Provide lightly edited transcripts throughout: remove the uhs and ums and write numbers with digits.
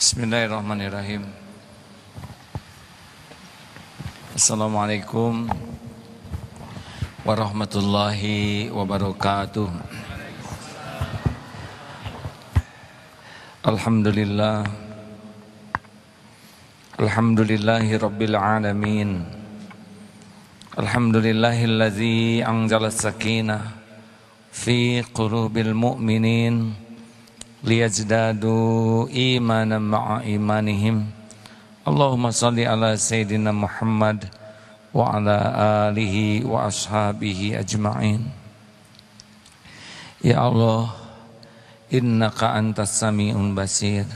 Bismillahirrahmanirrahim. Assalamualaikum warahmatullahi wabarakatuh. Alhamdulillah. Alhamdulillahi rabbil alamin. Alhamdulillahillazi anzala sakinah fi qulubil mu'minin liyazdadu imanan ma'a imanihim. Allahumma salli ala Sayyidina Muhammad wa ala alihi wa ashabihi ajma'in. Ya Allah, innaka antas sami'un basir,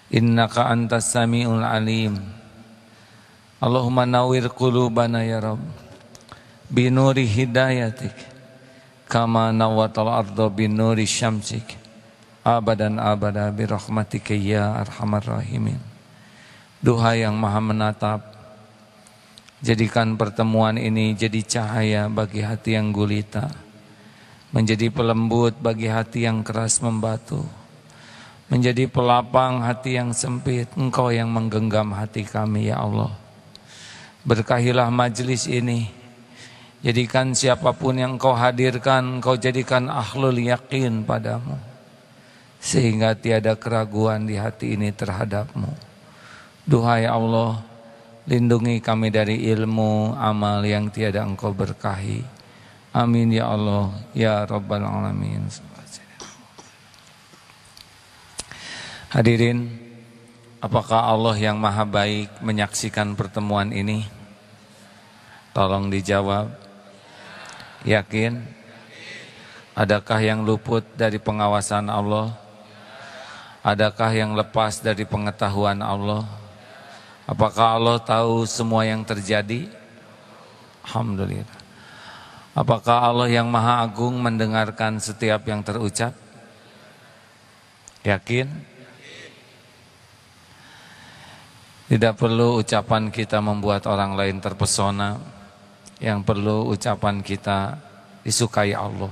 innaka antas sami'ul alim. Allahumma nawwir qulubana ya Rabb binuri hidayatik kama nawwatal arda binuri syamsik abadan abada birahmatika ya arhamar rahimin. Duha yang maha menatap, jadikan pertemuan ini jadi cahaya bagi hati yang gulita, menjadi pelembut bagi hati yang keras membatu, menjadi pelapang hati yang sempit. Engkau yang menggenggam hati kami ya Allah. Berkahilah majlis ini, jadikan siapapun yang Engkau hadirkan, Engkau jadikan ahlul yakin padamu, sehingga tiada keraguan di hati ini terhadapmu. Duhai Allah, lindungi kami dari ilmu, amal yang tiada Engkau berkahi. Amin ya Allah, ya Rabbal Alamin. Hadirin, apakah Allah yang maha baik menyaksikan pertemuan ini? Tolong dijawab. Yakin? Adakah yang luput dari pengawasan Allah? Adakah yang lepas dari pengetahuan Allah? Apakah Allah tahu semua yang terjadi? Alhamdulillah. Apakah Allah yang maha agung mendengarkan setiap yang terucap? Yakin? Tidak perlu ucapan kita membuat orang lain terpesona. Yang perlu ucapan kita disukai Allah.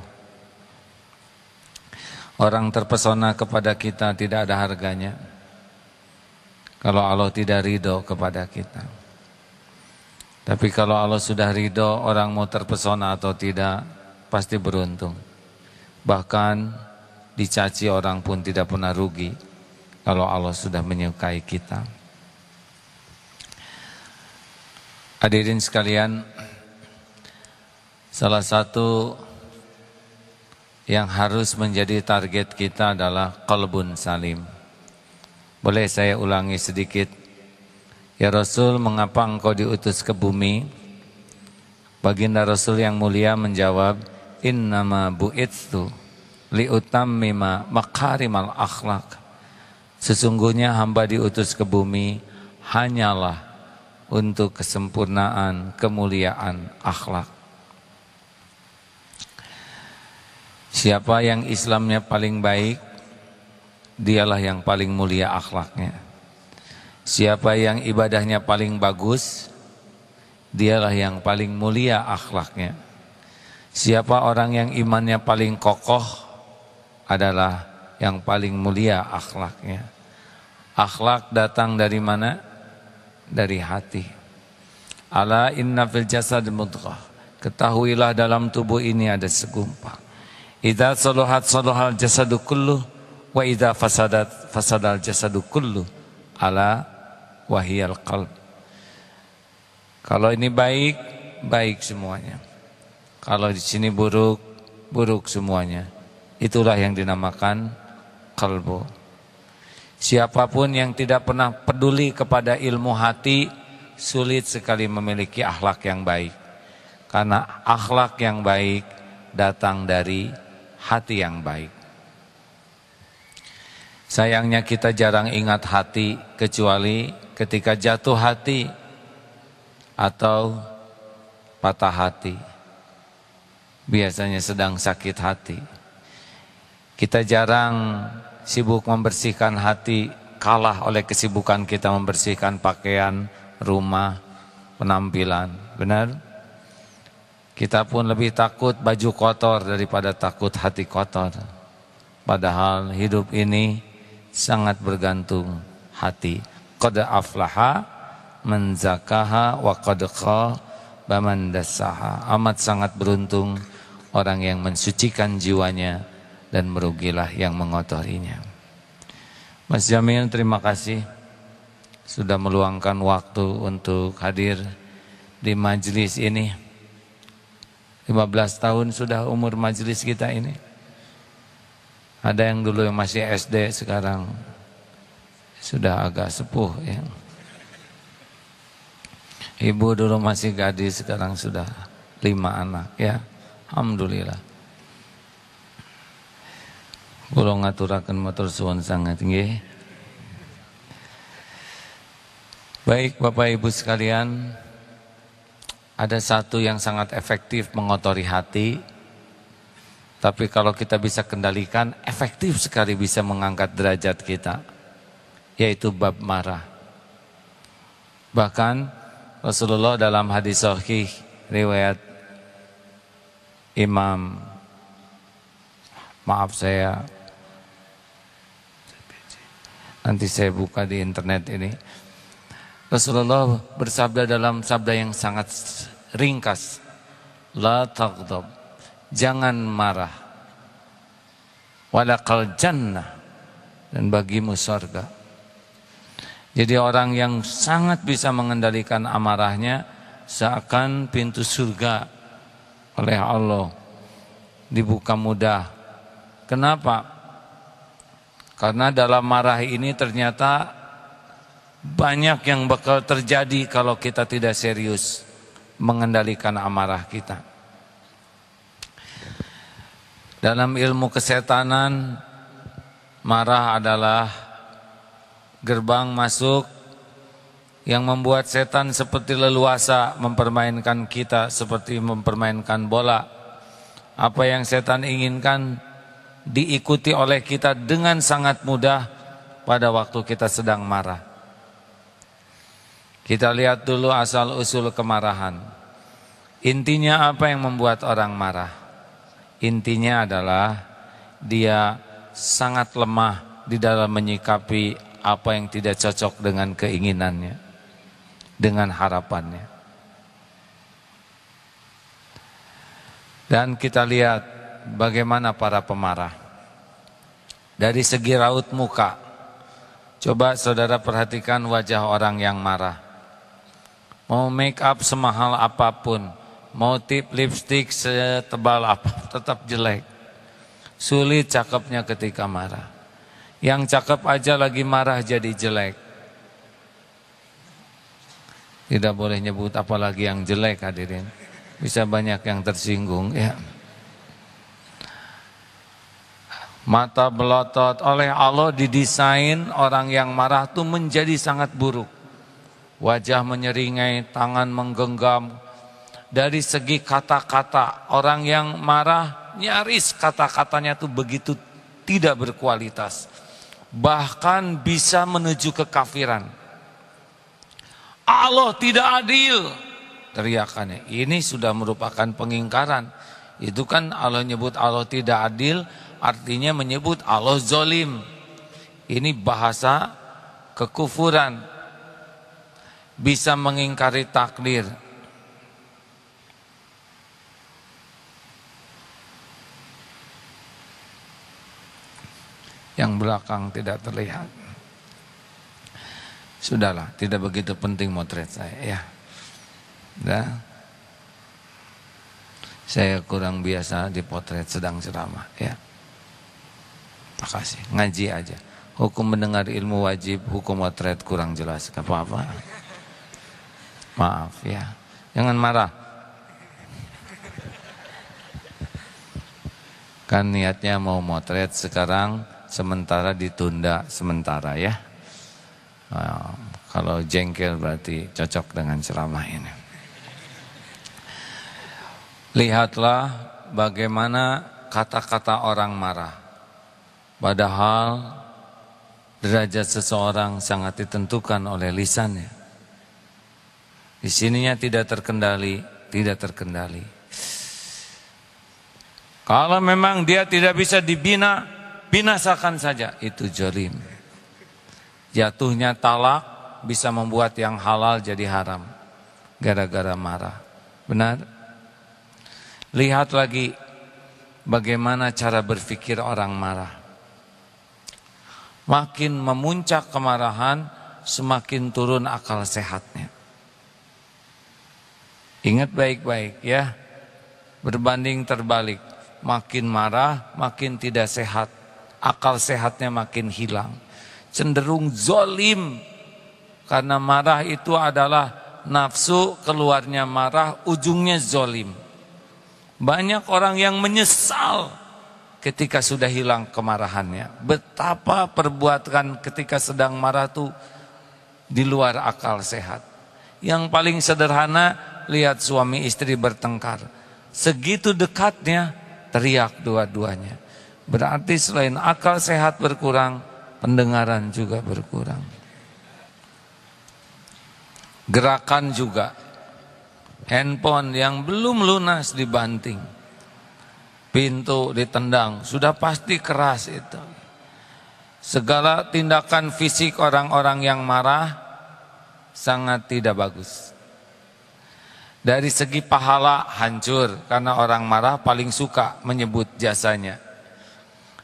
Orang terpesona kepada kita tidak ada harganya kalau Allah tidak ridho kepada kita. Tapi kalau Allah sudah ridho, orang mau terpesona atau tidak pasti beruntung. Bahkan dicaci orang pun tidak pernah rugi kalau Allah sudah menyukai kita. Hadirin sekalian, salah satu yang harus menjadi target kita adalah qalbun salim. Boleh saya ulangi sedikit? Ya Rasul, mengapa engkau diutus ke bumi? Baginda Rasul yang mulia menjawab, innama bu'itsu liutammima makarimal akhlak. Sesungguhnya hamba diutus ke bumi hanyalah untuk kesempurnaan, kemuliaan akhlak. Siapa yang Islamnya paling baik, dialah yang paling mulia akhlaknya. Siapa yang ibadahnya paling bagus, dialah yang paling mulia akhlaknya. Siapa orang yang imannya paling kokoh, adalah yang paling mulia akhlaknya. Akhlak datang dari mana? Dari hati. Ala inna fil jasad mudghah. Ketahuilah dalam tubuh ini ada segumpal. Idza saluhat saluhal jasadu kullu wa idza fasadat fasadal jasadu kullu. Ala wahiyal qalb. Kalau ini baik, baik semuanya. Kalau di sini buruk, buruk semuanya. Itulah yang dinamakan qalbu. Siapapun yang tidak pernah peduli kepada ilmu hati, sulit sekali memiliki akhlak yang baik. Karena akhlak yang baik datang dari hati yang baik. Sayangnya kita jarang ingat hati, kecuali ketika jatuh hati atau patah hati. Biasanya sedang sakit hati. Kita jarang sibuk membersihkan hati, kalah oleh kesibukan kita membersihkan pakaian, rumah, penampilan. Benar? Kita pun lebih takut baju kotor daripada takut hati kotor. Padahal hidup ini sangat bergantung hati. Qad aflaha man zakaha wa qad khaba man dassaha. Amat sangat beruntung orang yang mensucikan jiwanya dan merugilah yang mengotorinya. Mas Jamil, terima kasih sudah meluangkan waktu untuk hadir di majelis ini. 15 tahun sudah umur majelis kita ini. Ada yang dulu yang masih SD, sekarang sudah agak sepuh ya. Ibu dulu masih gadis, sekarang sudah 5 anak ya. Alhamdulillah. Kula ngaturaken matur suwun sangat nggih. Baik Bapak Ibu sekalian, ada satu yang sangat efektif mengotori hati, tapi kalau kita bisa kendalikan, efektif sekali bisa mengangkat derajat kita, yaitu bab marah. Bahkan Rasulullah dalam hadis sahih riwayat Imam, maaf saya nanti saya buka di internet ini. Rasulullah bersabda dalam sabda yang sangat ringkas, la taghdab, jangan marah, walaqal jannah, dan bagimu surga. Jadi orang yang sangat bisa mengendalikan amarahnya, seakan pintu surga oleh Allah dibuka mudah. Kenapa? Karena dalam marah ini ternyata banyak yang bakal terjadi kalau kita tidak serius mengendalikan amarah kita. Dalam ilmu kesetanan, marah adalah gerbang masuk yang membuat setan seperti leluasa mempermainkan kita seperti mempermainkan bola. Apa yang setan inginkan diikuti oleh kita dengan sangat mudah pada waktu kita sedang marah. Kita lihat dulu asal-usul kemarahan. Intinya apa yang membuat orang marah? Intinya adalah dia sangat lemah di dalam menyikapi apa yang tidak cocok dengan keinginannya, dengan harapannya. Dan kita lihat bagaimana para pemarah. Dari segi raut muka, coba saudara perhatikan wajah orang yang marah. Mau make up semahal apapun, mau tip lipstick setebal apa, tetap jelek. Sulit cakepnya ketika marah. Yang cakep aja lagi marah jadi jelek. Tidak boleh nyebut apalagi yang jelek, hadirin. Bisa banyak yang tersinggung ya. Mata belotot, oleh Allah didesain orang yang marah itu menjadi sangat buruk. Wajah menyeringai, tangan menggenggam. Dari segi kata-kata, orang yang marah nyaris kata-katanya itu begitu tidak berkualitas. Bahkan bisa menuju kekafiran. Allah tidak adil, teriakannya. Ini sudah merupakan pengingkaran. Itu kan Allah nyebut Allah tidak adil, artinya menyebut Allah zolim. Ini bahasa kekufuran. Bisa mengingkari takdir. Yang belakang tidak terlihat. Sudahlah, tidak begitu penting motret saya ya. Dah. Saya kurang biasa dipotret sedang ceramah ya. Makasih, ngaji aja. Hukum mendengar ilmu wajib, hukum motret kurang jelas, gak apa-apa. Maaf ya, jangan marah. Kan niatnya mau motret sekarang, sementara ditunda sementara ya. Kalau jengkel berarti cocok dengan ceramah ini. Lihatlah bagaimana kata-kata orang marah. Padahal derajat seseorang sangat ditentukan oleh lisannya. Di sininya tidak terkendali, tidak terkendali. Kalau memang dia tidak bisa dibina, binasakan saja, itu zalim. Jatuhnya talak bisa membuat yang halal jadi haram gara-gara marah. Benar? Lihat lagi bagaimana cara berpikir orang marah. Makin memuncak kemarahan, semakin turun akal sehatnya. Ingat baik-baik ya, berbanding terbalik. Makin marah, makin tidak sehat. Akal sehatnya makin hilang. Cenderung zolim. Karena marah itu adalah nafsu, keluarnya marah, ujungnya zolim. Banyak orang yang menyesal ketika sudah hilang kemarahannya. Betapa perbuatan ketika sedang marah itu di luar akal sehat. Yang paling sederhana, lihat suami istri bertengkar. Segitu dekatnya teriak dua-duanya. Berarti selain akal sehat berkurang, pendengaran juga berkurang. Gerakan juga. Handphone yang belum lunas dibanting. Pintu ditendang, sudah pasti keras itu. Segala tindakan fisik orang-orang yang marah sangat tidak bagus. Dari segi pahala hancur, karena orang marah paling suka menyebut jasanya.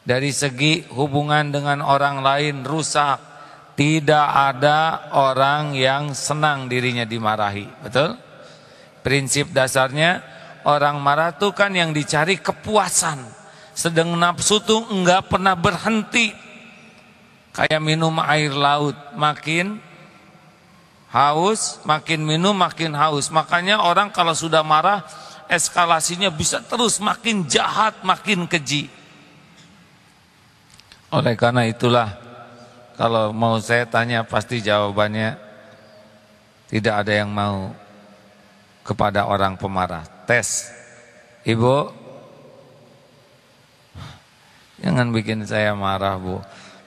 Dari segi hubungan dengan orang lain rusak. Tidak ada orang yang senang dirinya dimarahi. Betul? Prinsip dasarnya orang marah tuh kan yang dicari kepuasan. Sedang nafsu tuh enggak pernah berhenti. Kayak minum air laut, makin haus, makin minum makin haus. Makanya orang kalau sudah marah, eskalasinya bisa terus makin jahat, makin keji. Oleh karena itulah, kalau mau saya tanya pasti jawabannya tidak ada yang mau kepada orang pemarah. Tes. Ibu, jangan bikin saya marah, Bu.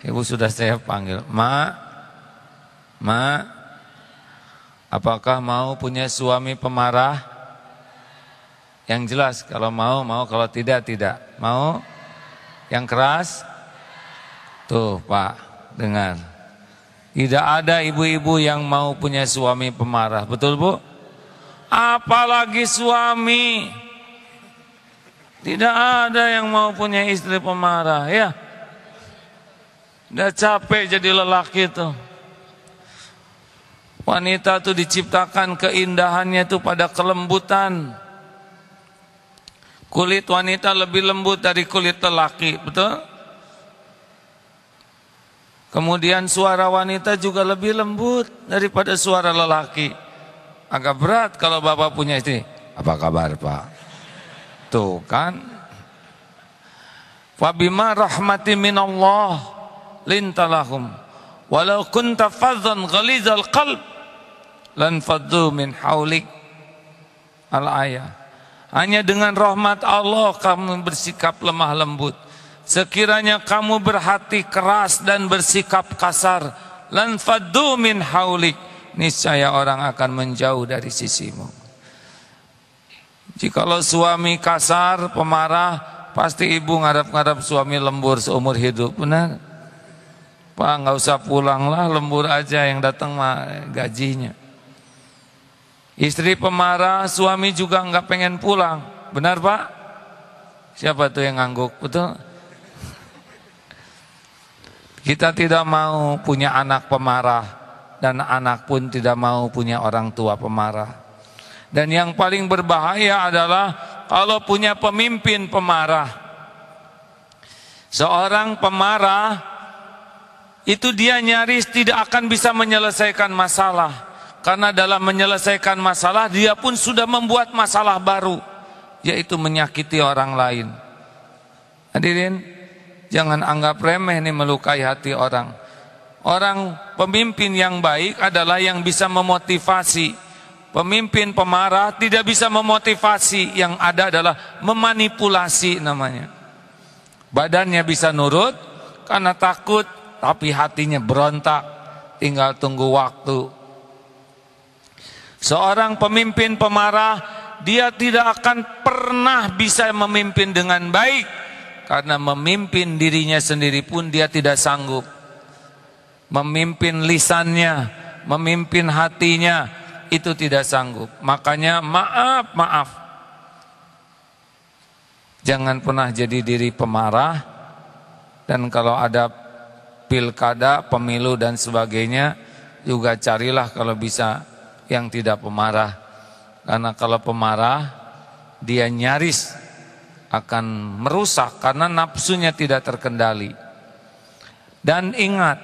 Ibu sudah saya panggil. Ma, apakah mau punya suami pemarah? Yang jelas, kalau mau, kalau tidak, tidak. Mau? Yang keras? Tuh Pak, dengar. Tidak ada ibu-ibu yang mau punya suami pemarah. Betul Bu? Apalagi suami. Tidak ada yang mau punya istri pemarah ya. Udah capek jadi lelaki tuh. Wanita tuh diciptakan keindahannya tuh pada kelembutan. Kulit wanita lebih lembut dari kulit lelaki, betul? Kemudian suara wanita juga lebih lembut daripada suara lelaki. Agak berat kalau bapak punya istri. Apa kabar Pak? Tuh kan. Fabima rahmati minallah lintalahum. Walau kunta fadhan ghalizal qalb lan faddu min haulik. Al-ayah. Hanya dengan rahmat Allah kamu bersikap lemah lembut. Sekiranya kamu berhati keras dan bersikap kasar, lan faddu min haulik, niscaya orang akan menjauh dari sisimu. Jikalau suami kasar, pemarah, pasti ibu ngarap-ngarap suami lembur seumur hidup. Benar? Pak, nggak usah pulang lah, lembur aja, yang datang mah gajinya. Istri pemarah, suami juga nggak pengen pulang. Benar Pak? Siapa tuh yang ngangguk? Betul? Kita tidak mau punya anak pemarah, dan anak pun tidak mau punya orang tua pemarah. Dan yang paling berbahaya adalah kalau punya pemimpin pemarah. Seorang pemarah itu dia nyaris tidak akan bisa menyelesaikan masalah, karena dalam menyelesaikan masalah dia pun sudah membuat masalah baru, yaitu menyakiti orang lain. Hadirin, jangan anggap remeh nih melukai hati orang. Orang pemimpin yang baik adalah yang bisa memotivasi. Pemimpin pemarah tidak bisa memotivasi, yang ada adalah memanipulasi namanya. Badannya bisa nurut karena takut, tapi hatinya berontak, tinggal tunggu waktu. Seorang pemimpin pemarah, dia tidak akan pernah bisa memimpin dengan baik, karena memimpin dirinya sendiri pun dia tidak sanggup. memimpin lisannya, memimpin hatinya, itu tidak sanggup. Makanya maaf. Jangan pernah jadi diri pemarah. Dan kalau ada pilkada, pemilu dan sebagainya, juga carilah kalau bisa yang tidak pemarah. Karena kalau pemarah, dia nyaris akan merusak karena nafsunya tidak terkendali. Dan ingat,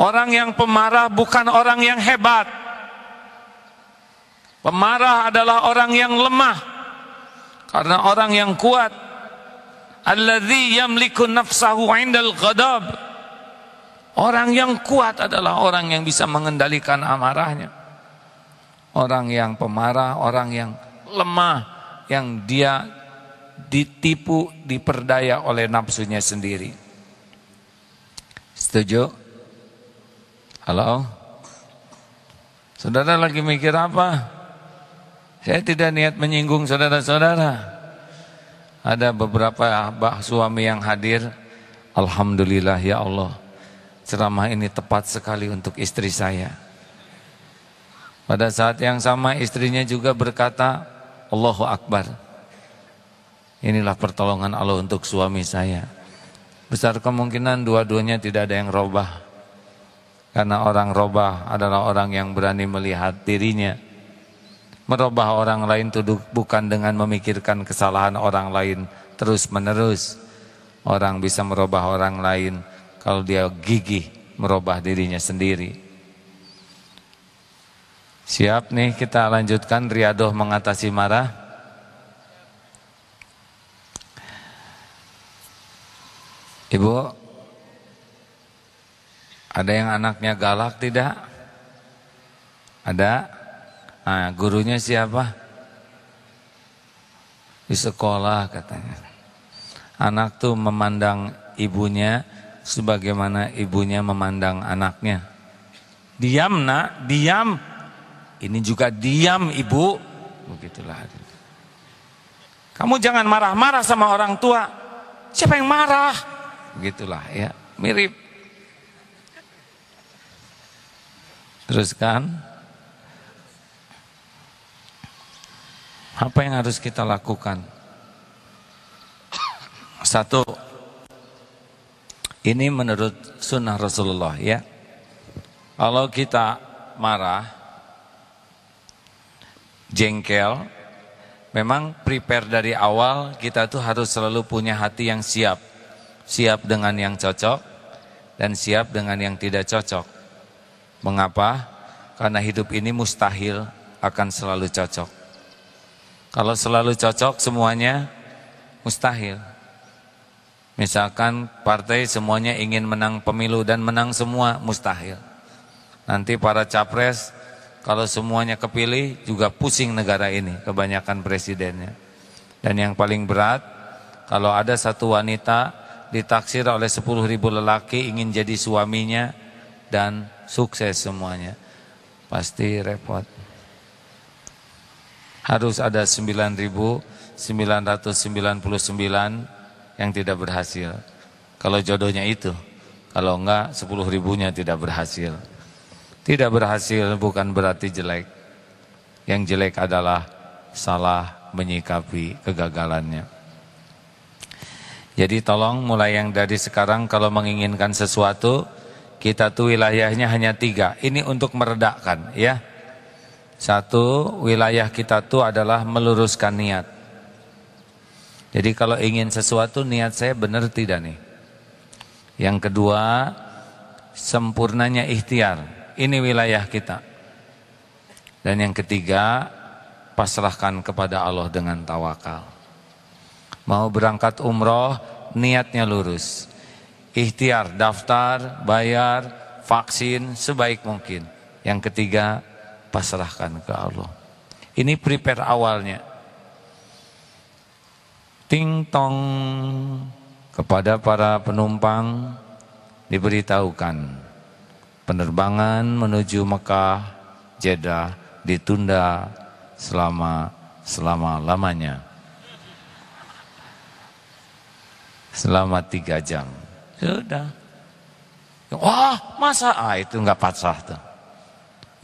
orang yang pemarah bukan orang yang hebat. Pemarah adalah orang yang lemah. Karena orang yang kuat, alladzi yamliku nafsahu 'indal ghadab. Orang yang kuat adalah orang yang bisa mengendalikan amarahnya. Orang yang pemarah, orang yang lemah, yang dia ditipu, diperdaya oleh nafsunya sendiri. Setuju? Halo? Saudara lagi mikir apa? Saya tidak niat menyinggung saudara-saudara. Ada beberapa suami yang hadir. Alhamdulillah ya Allah, ceramah ini tepat sekali untuk istri saya. Pada saat yang sama istrinya juga berkata, Allahu Akbar. Inilah pertolongan Allah untuk suami saya. Besar kemungkinan dua-duanya tidak ada yang robah. Karena orang robah adalah orang yang berani melihat dirinya. Merubah orang lain itu bukan dengan memikirkan kesalahan orang lain terus menerus. Orang bisa merubah orang lain kalau dia gigih merubah dirinya sendiri. Siap nih, kita lanjutkan riadoh mengatasi marah. Ibu, ada yang anaknya galak tidak? Ada? Nah, gurunya siapa? Di sekolah katanya. Anak tuh memandang ibunya sebagaimana ibunya memandang anaknya. Diam nak, diam. Ini juga diam ibu. Begitulah. Kamu jangan marah-marah sama orang tua. Siapa yang marah? Begitulah ya, mirip. Teruskan. Apa yang harus kita lakukan? Satu, ini menurut sunnah Rasulullah ya. Kalau kita marah, jengkel, memang prepare dari awal kita tuh harus selalu punya hati yang siap. Siap dengan yang cocok dan siap dengan yang tidak cocok. Mengapa? Karena hidup ini mustahil akan selalu cocok. Kalau selalu cocok semuanya mustahil. Misalkan partai semuanya ingin menang pemilu dan menang semua, mustahil. Nanti para capres kalau semuanya kepilih juga pusing negara ini, kebanyakan presidennya. Dan yang paling berat, kalau ada satu wanita ditaksir oleh 10.000 lelaki ingin jadi suaminya dan sukses semuanya, pasti repot. Harus ada 9.999 yang tidak berhasil. Kalau jodohnya itu, kalau enggak 10.000-nya tidak berhasil. Tidak berhasil bukan berarti jelek. Yang jelek adalah salah menyikapi kegagalannya. Jadi tolong mulai yang dari sekarang kalau menginginkan sesuatu, kita tuh wilayahnya hanya 3. Ini untuk meredakan ya. Satu, wilayah kita tuh adalah meluruskan niat. Jadi kalau ingin sesuatu, niat saya benar tidak nih? Yang kedua, sempurnanya ikhtiar. Ini wilayah kita. Dan yang ketiga, pasrahkan kepada Allah dengan tawakal. Mau berangkat umroh, niatnya lurus. Ikhtiar, daftar, bayar, vaksin sebaik mungkin. Yang ketiga, pasrahkan ke Allah. Ini prepare awalnya. Ting tong, kepada para penumpang diberitahukan penerbangan menuju Mekah, Jeddah ditunda selama-lamanya. Selama 3 jam. Sudah. Wah, masa? Itu nggak pasrah tuh.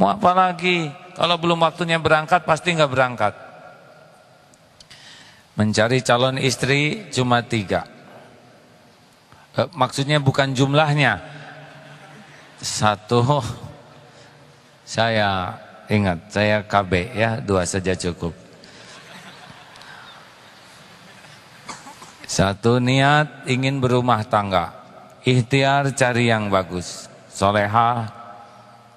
Mau apa lagi? Kalau belum waktunya berangkat pasti nggak berangkat. Mencari calon istri cuma 3. Maksudnya bukan jumlahnya. 1, saya ingat, saya KB ya, 2 saja cukup. 1, niat ingin berumah tangga. Ikhtiar cari yang bagus, solehah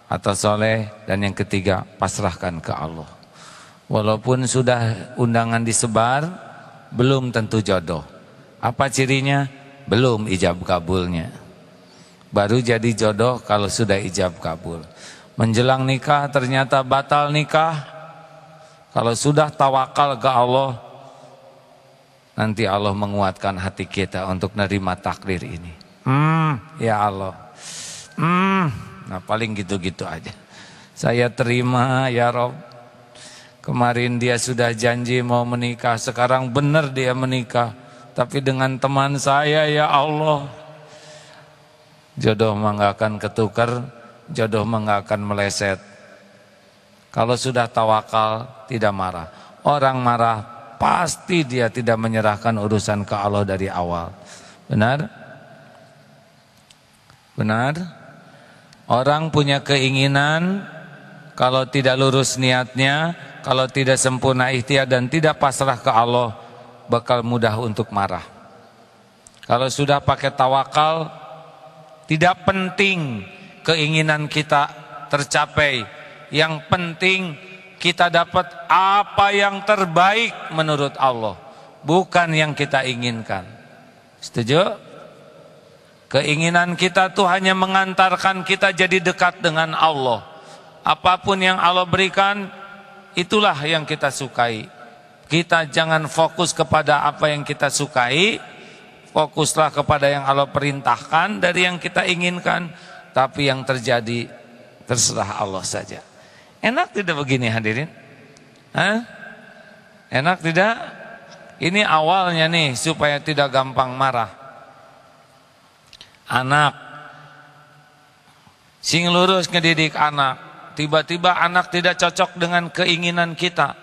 atau soleh. Dan yang ketiga, pasrahkan ke Allah. Walaupun sudah undangan disebar, belum tentu jodoh. Apa cirinya? Belum ijab kabulnya. Baru jadi jodoh kalau sudah ijab kabul. Menjelang nikah ternyata batal nikah. Kalau sudah tawakal ke Allah, nanti Allah menguatkan hati kita untuk nerima takdir ini. Ya Allah. Nah paling gitu-gitu aja. Saya terima ya Rob. Kemarin dia sudah janji mau menikah, sekarang benar dia menikah, tapi dengan teman saya ya Allah. Jodoh mah nggak akan ketukar, jodoh mah nggak akan meleset. Kalau sudah tawakal tidak marah. Orang marah pasti dia tidak menyerahkan urusan ke Allah dari awal. Benar? Benar? Orang punya keinginan, kalau tidak lurus niatnya, kalau tidak sempurna ikhtiar dan tidak pasrah ke Allah, bakal mudah untuk marah. Kalau sudah pakai tawakal, tidak penting keinginan kita tercapai. Yang penting kita dapat apa yang terbaik menurut Allah, bukan yang kita inginkan. Setuju? Keinginan kita tuh hanya mengantarkan kita jadi dekat dengan Allah. Apapun yang Allah berikan, itulah yang kita sukai. Kita jangan fokus kepada apa yang kita sukai, fokuslah kepada yang Allah perintahkan dari yang kita inginkan. Tapi yang terjadi terserah Allah saja. Enak tidak begini hadirin? Hah? Enak tidak? Ini awalnya nih supaya tidak gampang marah. Anak sing lurus ngedidik anak, tiba-tiba anak tidak cocok dengan keinginan kita,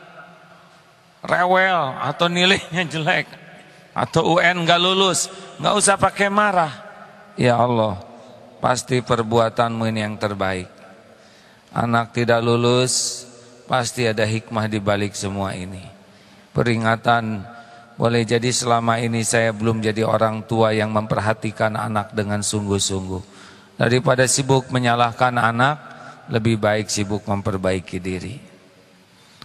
rewel atau nilainya jelek atau UN gak lulus, gak usah pakai marah. Ya Allah, pasti perbuatanmu ini yang terbaik. Anak tidak lulus, pasti ada hikmah di balik semua ini. Peringatan, boleh jadi selama ini saya belum jadi orang tua yang memperhatikan anak dengan sungguh-sungguh. Daripada sibuk menyalahkan anak, lebih baik sibuk memperbaiki diri.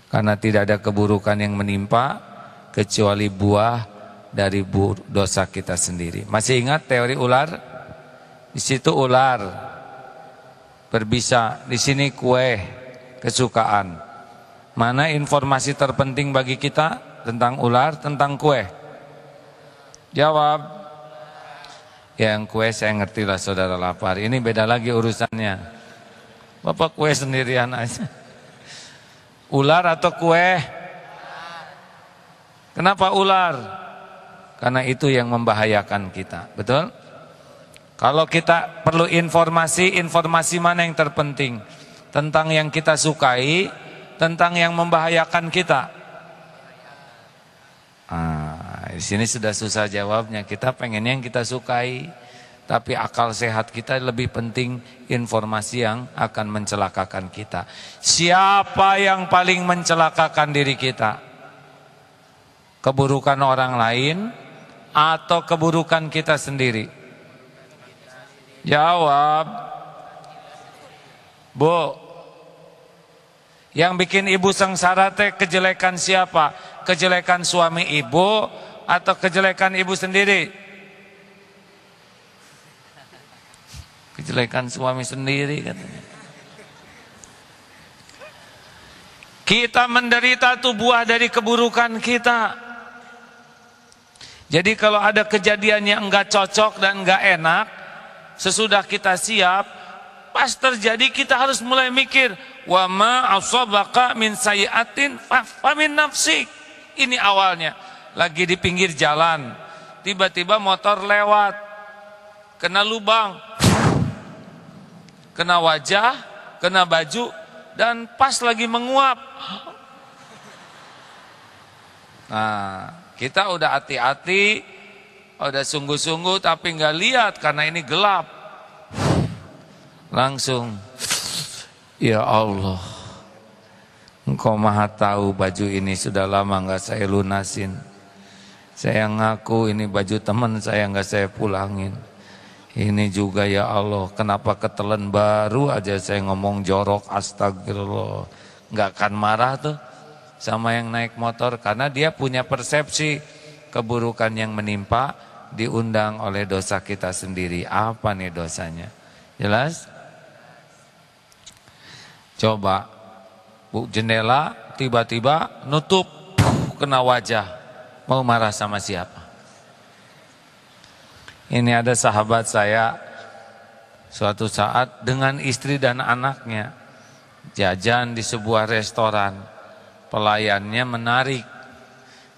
Karena tidak ada keburukan yang menimpa kecuali buah dari dosa kita sendiri. Masih ingat teori ular? Di situ ular berbisa, di sini kue kesukaan. Mana informasi terpenting bagi kita? Tentang ular, tentang kue? Jawab. Yang kue saya ngerti lah saudara lapar. Ini beda lagi urusannya. Bapak kue sendirian aja. Ular atau kue? Kenapa ular? Karena itu yang membahayakan kita. Betul? Kalau kita perlu informasi, informasi mana yang terpenting? Tentang yang kita sukai, tentang yang membahayakan kita? Di sini sudah susah jawabnya. Kita pengen yang kita sukai, tapi akal sehat kita lebih penting informasi yang akan mencelakakan kita. Siapa yang paling mencelakakan diri kita? Keburukan orang lain atau keburukan kita sendiri? Jawab. Bu, yang bikin ibu sengsara teh kejelekan siapa? Kejelekan suami ibu atau kejelekan ibu sendiri? Kejelekan suami sendiri katanya. Kita menderita itu buah dari keburukan kita. Jadi kalau ada kejadian yang enggak cocok dan enggak enak, sesudah kita siap, pas terjadi kita harus mulai mikir, wa ma asabaka min sayiatin fa min nafsik. Ini awalnya, lagi di pinggir jalan, tiba-tiba motor lewat, kena lubang, kena wajah, kena baju, dan pas lagi menguap. Nah, kita udah hati-hati, udah sungguh-sungguh, tapi nggak lihat karena ini gelap. Langsung, ya Allah, Engkau maha tahu baju ini sudah lama nggak saya lunasin. Saya ngaku ini baju teman saya nggak saya pulangin. Ini juga ya Allah, kenapa ketelan baru aja saya ngomong jorok, astagfirullah. Nggak akan marah tuh sama yang naik motor, karena dia punya persepsi keburukan yang menimpa diundang oleh dosa kita sendiri. Apa nih dosanya? Jelas? Coba bu jendela tiba-tiba nutup, kena wajah, mau marah sama siapa? Ini ada sahabat saya suatu saat dengan istri dan anaknya jajan di sebuah restoran. Pelayannya menarik,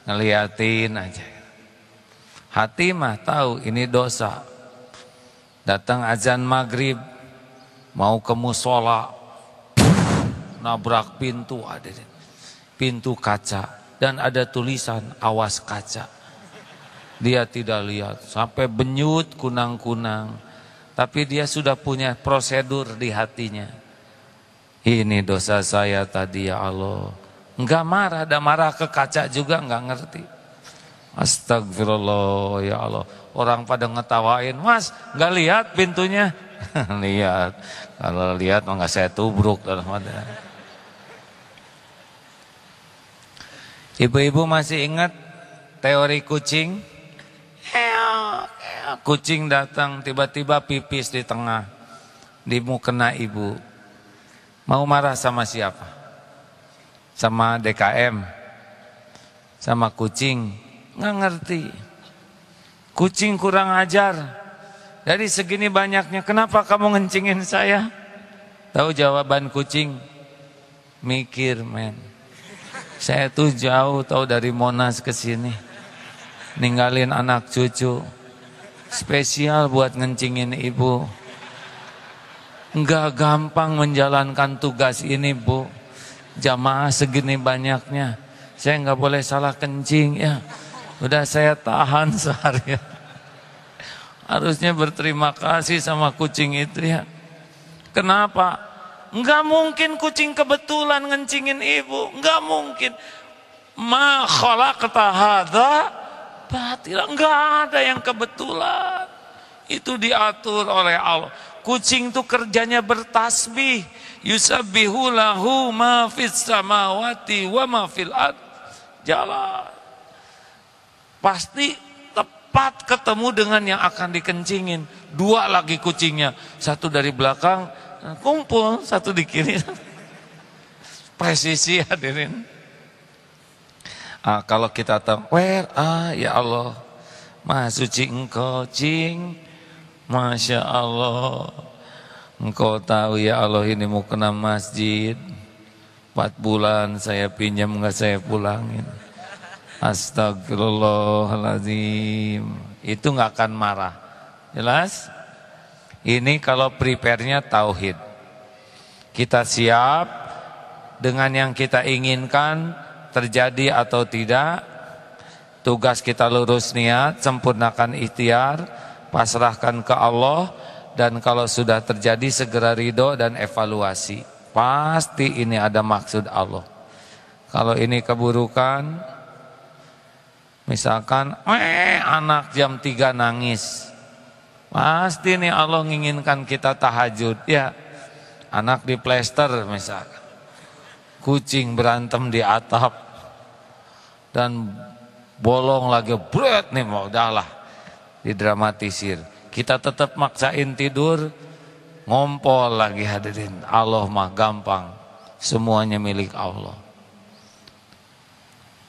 ngeliatin aja. Hati mah tahu ini dosa. Datang azan maghrib, mau ke musola, nabrak pintu, ada pintu kaca dan ada tulisan awas kaca. Dia tidak lihat, sampai benyut kunang-kunang. Tapi dia sudah punya prosedur di hatinya. Ini dosa saya tadi ya Allah. Enggak marah, ada marah ke kaca juga enggak ngerti. Astagfirullah ya Allah. Orang pada ngetawain, Mas enggak lihat pintunya? Lihat. Kalau lihat mah enggak saya tubruk dalam hati. Ibu-ibu masih ingat teori kucing? Kucing datang tiba-tiba pipis di tengah, di mukena ibu. Mau marah sama siapa? Sama DKM? Sama kucing? Nggak ngerti. Kucing kurang ajar. Dari segini banyaknya, kenapa kamu ngencingin saya? Tahu jawaban kucing? Mikir men. Saya tuh jauh tahu dari Monas ke sini. Ninggalin anak cucu. Spesial buat ngencingin ibu. Enggak gampang menjalankan tugas ini bu. Jamaah segini banyaknya, saya enggak boleh salah kencing ya. Udah saya tahan seharian. Harusnya berterima kasih sama kucing itu ya. Kenapa? Enggak mungkin kucing kebetulan ngencingin ibu. Enggak mungkin. Ma khalaqta hadza batila, enggak ada yang kebetulan. Itu diatur oleh Allah. Kucing itu kerjanya bertasbih. Yusabbihu lahu ma fis samawati wa ma fil ard. Jalan. Pasti tepat ketemu dengan yang akan dikencingin. Dua lagi kucingnya. Satu dari belakang kumpul, satu di kiri. Presisi hadirin. Kalau kita tahu, ya Allah, Maha suci Engkau, cing, Masya Allah, Engkau tahu ya Allah ini mau kena masjid, 4 bulan saya pinjam nggak saya pulangin, astagfirullahaladzim, itu nggak akan marah, jelas? Ini kalau prepare-nya tauhid, kita siap dengan yang kita inginkan, terjadi atau tidak, tugas kita lurus niat, sempurnakan ikhtiar, pasrahkan ke Allah, dan kalau sudah terjadi segera ridho dan evaluasi. Pasti ini ada maksud Allah. Kalau ini keburukan, misalkan anak jam 3 nangis, pasti nih Allah menginginkan kita tahajud ya. Anak di plester misalkan, kucing berantem di atap dan bolong lagi bret nih, mau udahlah didramatisir. Kita tetap maksain tidur, ngompol lagi hadirin. Allah mah gampang, semuanya milik Allah.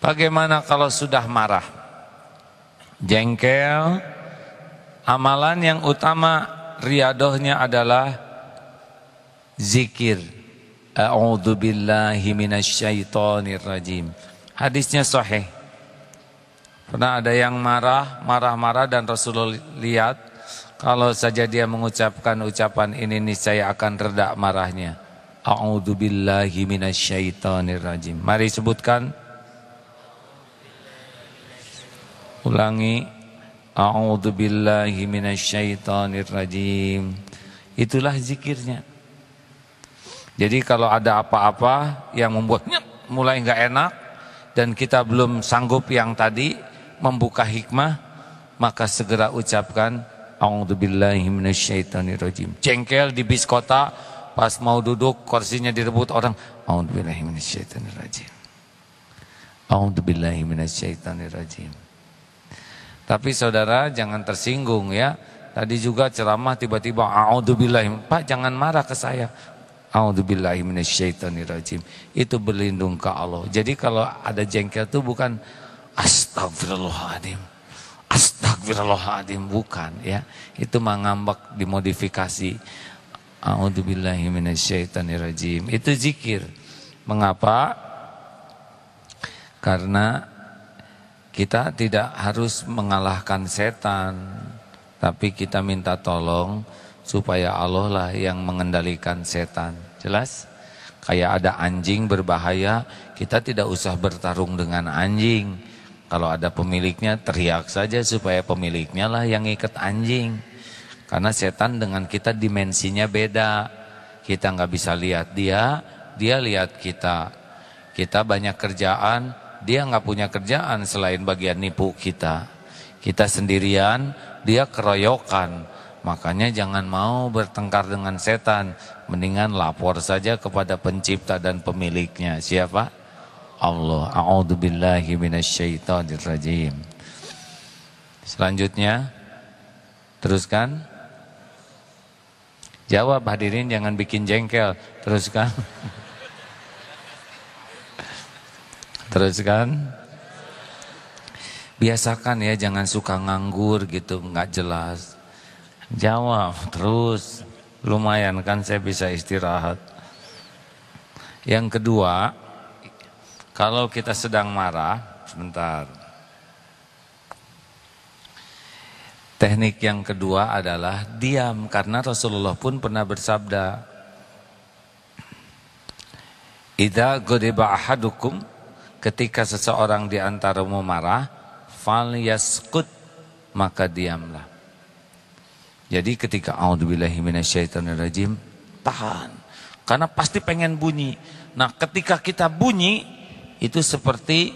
Bagaimana kalau sudah marah, jengkel? Amalan yang utama riadohnya adalah zikir. A'udzubillahi minasyaitonirrajim. Hadisnya sahih. Pernah ada yang marah dan Rasulullah lihat Kalau saja dia mengucapkan ucapan ini niscaya akan reda marahnya. A'udzubillahi minasyaitonirrajim. Mari sebutkan. Ulangi. A'udzubillahi minasyaitonirrajim. Itulah zikirnya. Jadi kalau ada apa-apa yang membuatnya mulai enggak enak dan kita belum sanggup yang tadi membuka hikmah, maka segera ucapkan a'udzubillahi minasyaitonirrajim. Jengkel di bis kota, pas mau duduk kursinya direbut orang, a'udzubillahi minasyaitonirrajim. A'udzubillahi minasyaitonirrajim. Tapi saudara jangan tersinggung ya. Tadi juga ceramah tiba-tiba a'udzubillahi, Pak jangan marah ke saya. A'udzubillahi minasyaitonirrajim. Itu berlindung ke Allah. Jadi kalau ada jengkel itu bukan astagfirullahaladzim, astagfirullahaladzim, bukan ya. Itu mengambak dimodifikasi. A'udzubillahi minasyaitonirrajim. Itu zikir. Mengapa? Karena kita tidak harus mengalahkan setan, tapi kita minta tolong supaya Allah lah yang mengendalikan setan. Jelas? Kayak ada anjing berbahaya, kita tidak usah bertarung dengan anjing. Kalau ada pemiliknya teriak saja supaya pemiliknya lah yang ikat anjing. Karena setan dengan kita dimensinya beda. Kita nggak bisa lihat dia lihat kita. Kita banyak kerjaan, dia nggak punya kerjaan selain bagian nipu kita. Kita sendirian, dia keroyokan. Makanya jangan mau bertengkar dengan setan. Mendingan lapor saja kepada pencipta dan pemiliknya. Siapa? Allah. A'udzubillahi minasyaitonirrajim. Selanjutnya, teruskan. Jawab hadirin, jangan bikin jengkel. Teruskan. Teruskan. Biasakan ya, jangan suka nganggur gitu, nggak jelas. Jawab terus, lumayan kan saya bisa istirahat. Yang kedua, kalau kita sedang marah, sebentar. Teknik yang kedua adalah diam, karena Rasulullah pun pernah bersabda, idza ghadiba ahadukum, ketika seseorang di antaramu marah, falyaskut, maka diamlah. Jadi ketika a'udzubillahi minasyaitonirrajim, tahan. Karena pasti pengen bunyi. Nah, ketika kita bunyi, itu seperti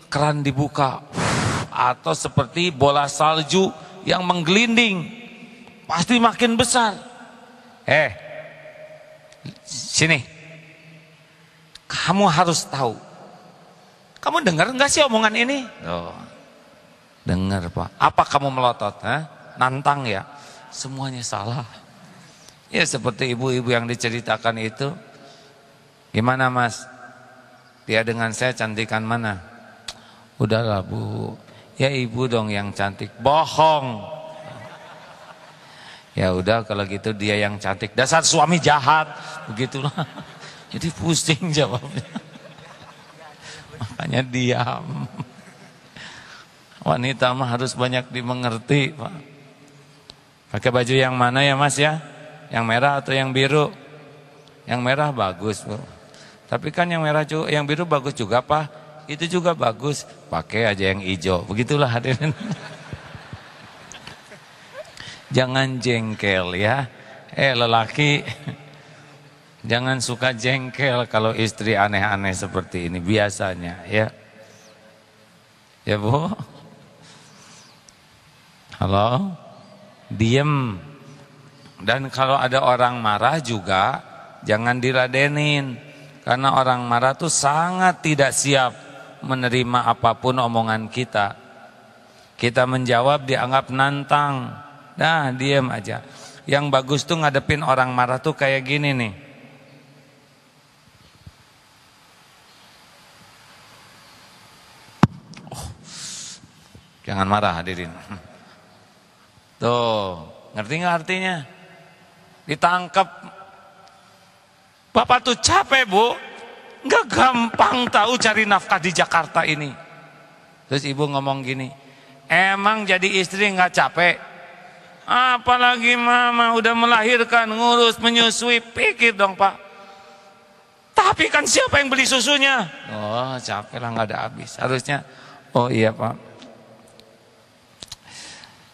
keran dibuka atau seperti bola salju yang menggelinding. Pasti makin besar. Sini. Kamu harus tahu. Kamu dengar enggak sih omongan ini? Oh. Dengar, Pak. Apa kamu melotot? Nantang ya? Semuanya salah. Ya seperti ibu-ibu yang diceritakan itu. Gimana mas? Dia dengan saya cantikan mana? Udahlah bu. Ya ibu dong yang cantik. Bohong. Ya udah kalau gitu dia yang cantik. Dasar suami jahat. Begitulah. Jadi pusing jawabnya. Makanya diam. Wanita mah harus banyak dimengerti Pak. Pakai baju yang mana ya mas ya? Yang merah atau yang biru? Yang merah bagus bu. Tapi kan yang merah juga, yang biru bagus juga Pak. Itu juga bagus. Pakai aja yang hijau. Begitulah hadirin. Jangan jengkel ya. Lelaki, jangan suka jengkel kalau istri aneh-aneh seperti ini biasanya ya. Ya bu. Halo. Diem. Dan kalau ada orang marah juga jangan diladenin. Karena orang marah tuh sangat tidak siap menerima apapun omongan kita. Kita menjawab dianggap nantang. Nah diem aja. Yang bagus tuh ngadepin orang marah tuh kayak gini nih. Jangan marah hadirin. Tuh, ngerti nggak artinya? Ditangkap. Bapak tuh capek bu, nggak gampang tahu cari nafkah di Jakarta ini. Terus ibu ngomong gini, emang jadi istri nggak capek? Apalagi mama udah melahirkan, ngurus, menyusui, pikir dong Pak. Tapi kan siapa yang beli susunya? Oh capek lah, nggak ada habis. Harusnya, oh iya Pak,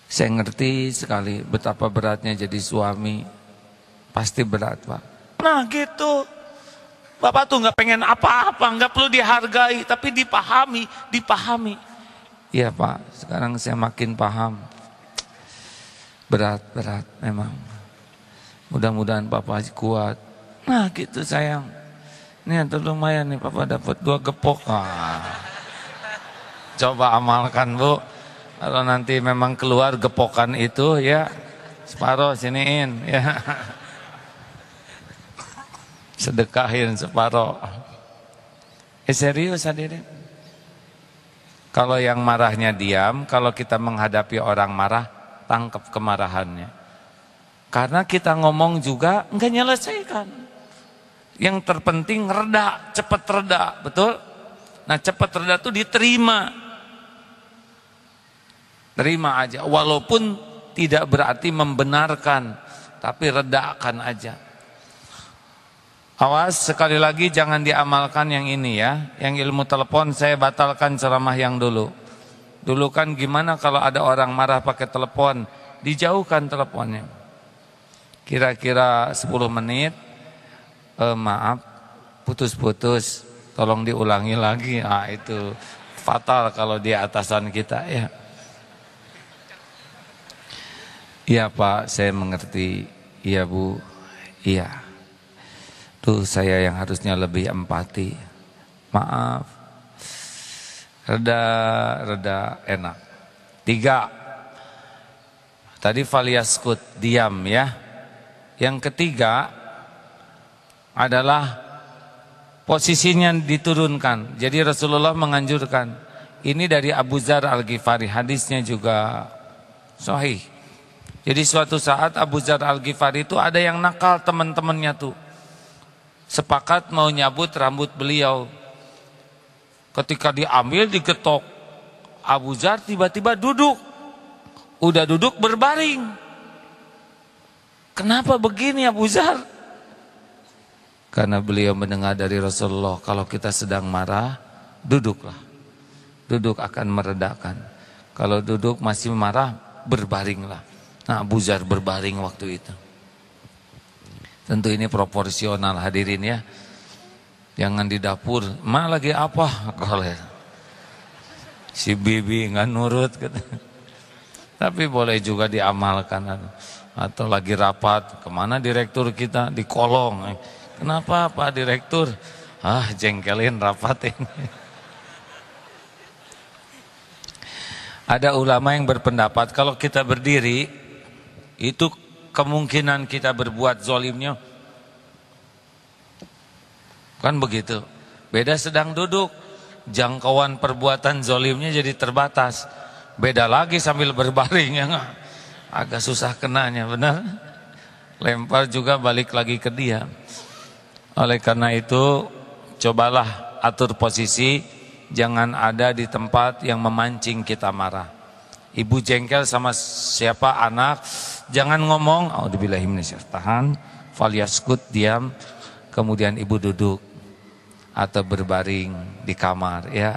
saya ngerti sekali betapa beratnya jadi suami. Pasti berat Pak. Nah gitu. Bapak tuh nggak pengen apa-apa, nggak perlu dihargai, tapi dipahami. Iya Pak, sekarang saya makin paham. Berat memang. Mudah-mudahan Papa kuat. Nah gitu sayang. Ini tuh lumayan nih, Papa dapat 2 gepok. Coba amalkan Bu. Kalau nanti memang keluar gepokan itu ya, separuh siniin ya. Sedekahin separuh. Serius hadirin. Kalau yang marahnya diam, kalau kita menghadapi orang marah, tangkap kemarahannya. Karena kita ngomong juga enggak nyelesaikan. Yang terpenting reda, cepat reda, betul? Nah cepat reda itu diterima. Terima aja, walaupun tidak berarti membenarkan, tapi redakan aja. Awas sekali lagi jangan diamalkan yang ini ya. Yang ilmu telepon saya batalkan ceramah yang dulu. Dulu kan gimana kalau ada orang marah pakai telepon, dijauhkan teleponnya. Kira-kira 10 menit, maaf, putus-putus, tolong diulangi lagi. Itu fatal kalau dia atasan kita ya. Iya Pak, saya mengerti. Iya Bu, iya. Tuh saya yang harusnya lebih empati. Maaf. Reda enak. 3. Tadi faliyaskut, diam ya. Yang ketiga adalah posisinya diturunkan. Jadi Rasulullah menganjurkan. Ini dari Abu Dzar Al-Ghifari, hadisnya juga sahih. Jadi suatu saat Abu Dzar Al-Ghifari itu ada yang nakal, teman-temannya tuh sepakat mau nyabut rambut beliau. Ketika diambil, digetok, Abu Dzar tiba-tiba duduk. Udah duduk berbaring. Kenapa begini Abu Dzar? Karena beliau mendengar dari Rasulullah, kalau kita sedang marah, duduklah. Duduk akan meredakan. Kalau duduk masih marah, berbaringlah. Nah Abu Dzar berbaring waktu itu. Tentu ini proporsional hadirin ya. Jangan di dapur, "Ma lagi apa?" Kalau si bibi nggak nurut gitu. Tapi boleh juga diamalkan. Atau lagi rapat, kemana direktur kita? Di kolong. Kenapa Pak Direktur? Jengkelin rapat ini. Ada ulama yang berpendapat kalau kita berdiri, itu kemungkinan kita berbuat zolimnya kan begitu. Beda sedang duduk, jangkauan perbuatan zolimnya jadi terbatas. Beda lagi sambil berbaring ya nggak? Agak susah kenanya, benar? Lempar juga balik lagi ke dia. Oleh karena itu cobalah atur posisi, jangan ada di tempat yang memancing kita marah. Ibu jengkel sama siapa, anak, jangan ngomong, "A'udzubillahi minasyaitonir rajim." Tahan, falyaskut, diam. Kemudian ibu duduk atau berbaring di kamar ya.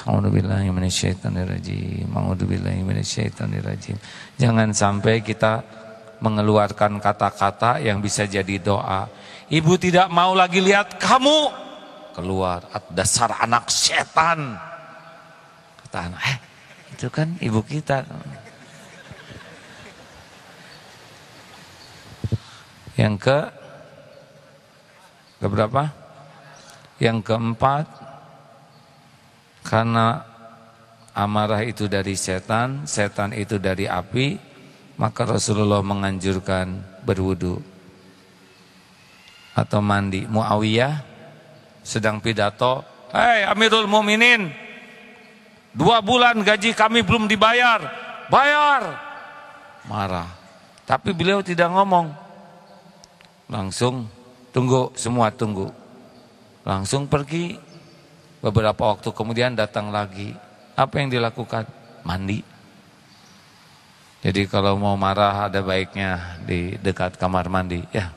A'udzubillahi minasyaitonir rajim. A'udzubillahi minasyaitonir rajim. Jangan sampai kita mengeluarkan kata-kata yang bisa jadi doa. Ibu tidak mau lagi lihat kamu keluar, dasar anak setan. Kata anak, itu kan ibu kita. Yang keberapa? Yang keempat, karena amarah itu dari setan, setan itu dari api, maka Rasulullah menganjurkan berwudu atau mandi. Muawiyah sedang pidato, "Hei Amirul Mukminin, 2 bulan gaji kami belum dibayar, bayar." Marah, tapi beliau tidak ngomong. Langsung tunggu, semua tunggu. Langsung pergi. Beberapa waktu kemudian datang lagi. Apa yang dilakukan? Mandi. Jadi kalau mau marah ada baiknya di dekat kamar mandi ya.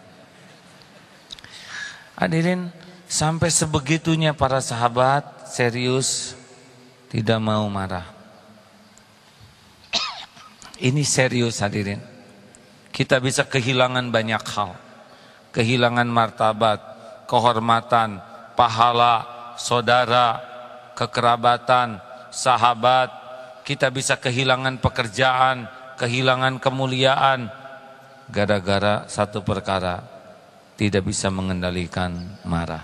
Hadirin, sampai sebegitunya para sahabat serius tidak mau marah. Ini serius hadirin. Kita bisa kehilangan banyak hal. Kehilangan martabat, kehormatan, pahala, saudara, kekerabatan, sahabat. Kita bisa kehilangan pekerjaan, kehilangan kemuliaan gara-gara satu perkara, tidak bisa mengendalikan marah.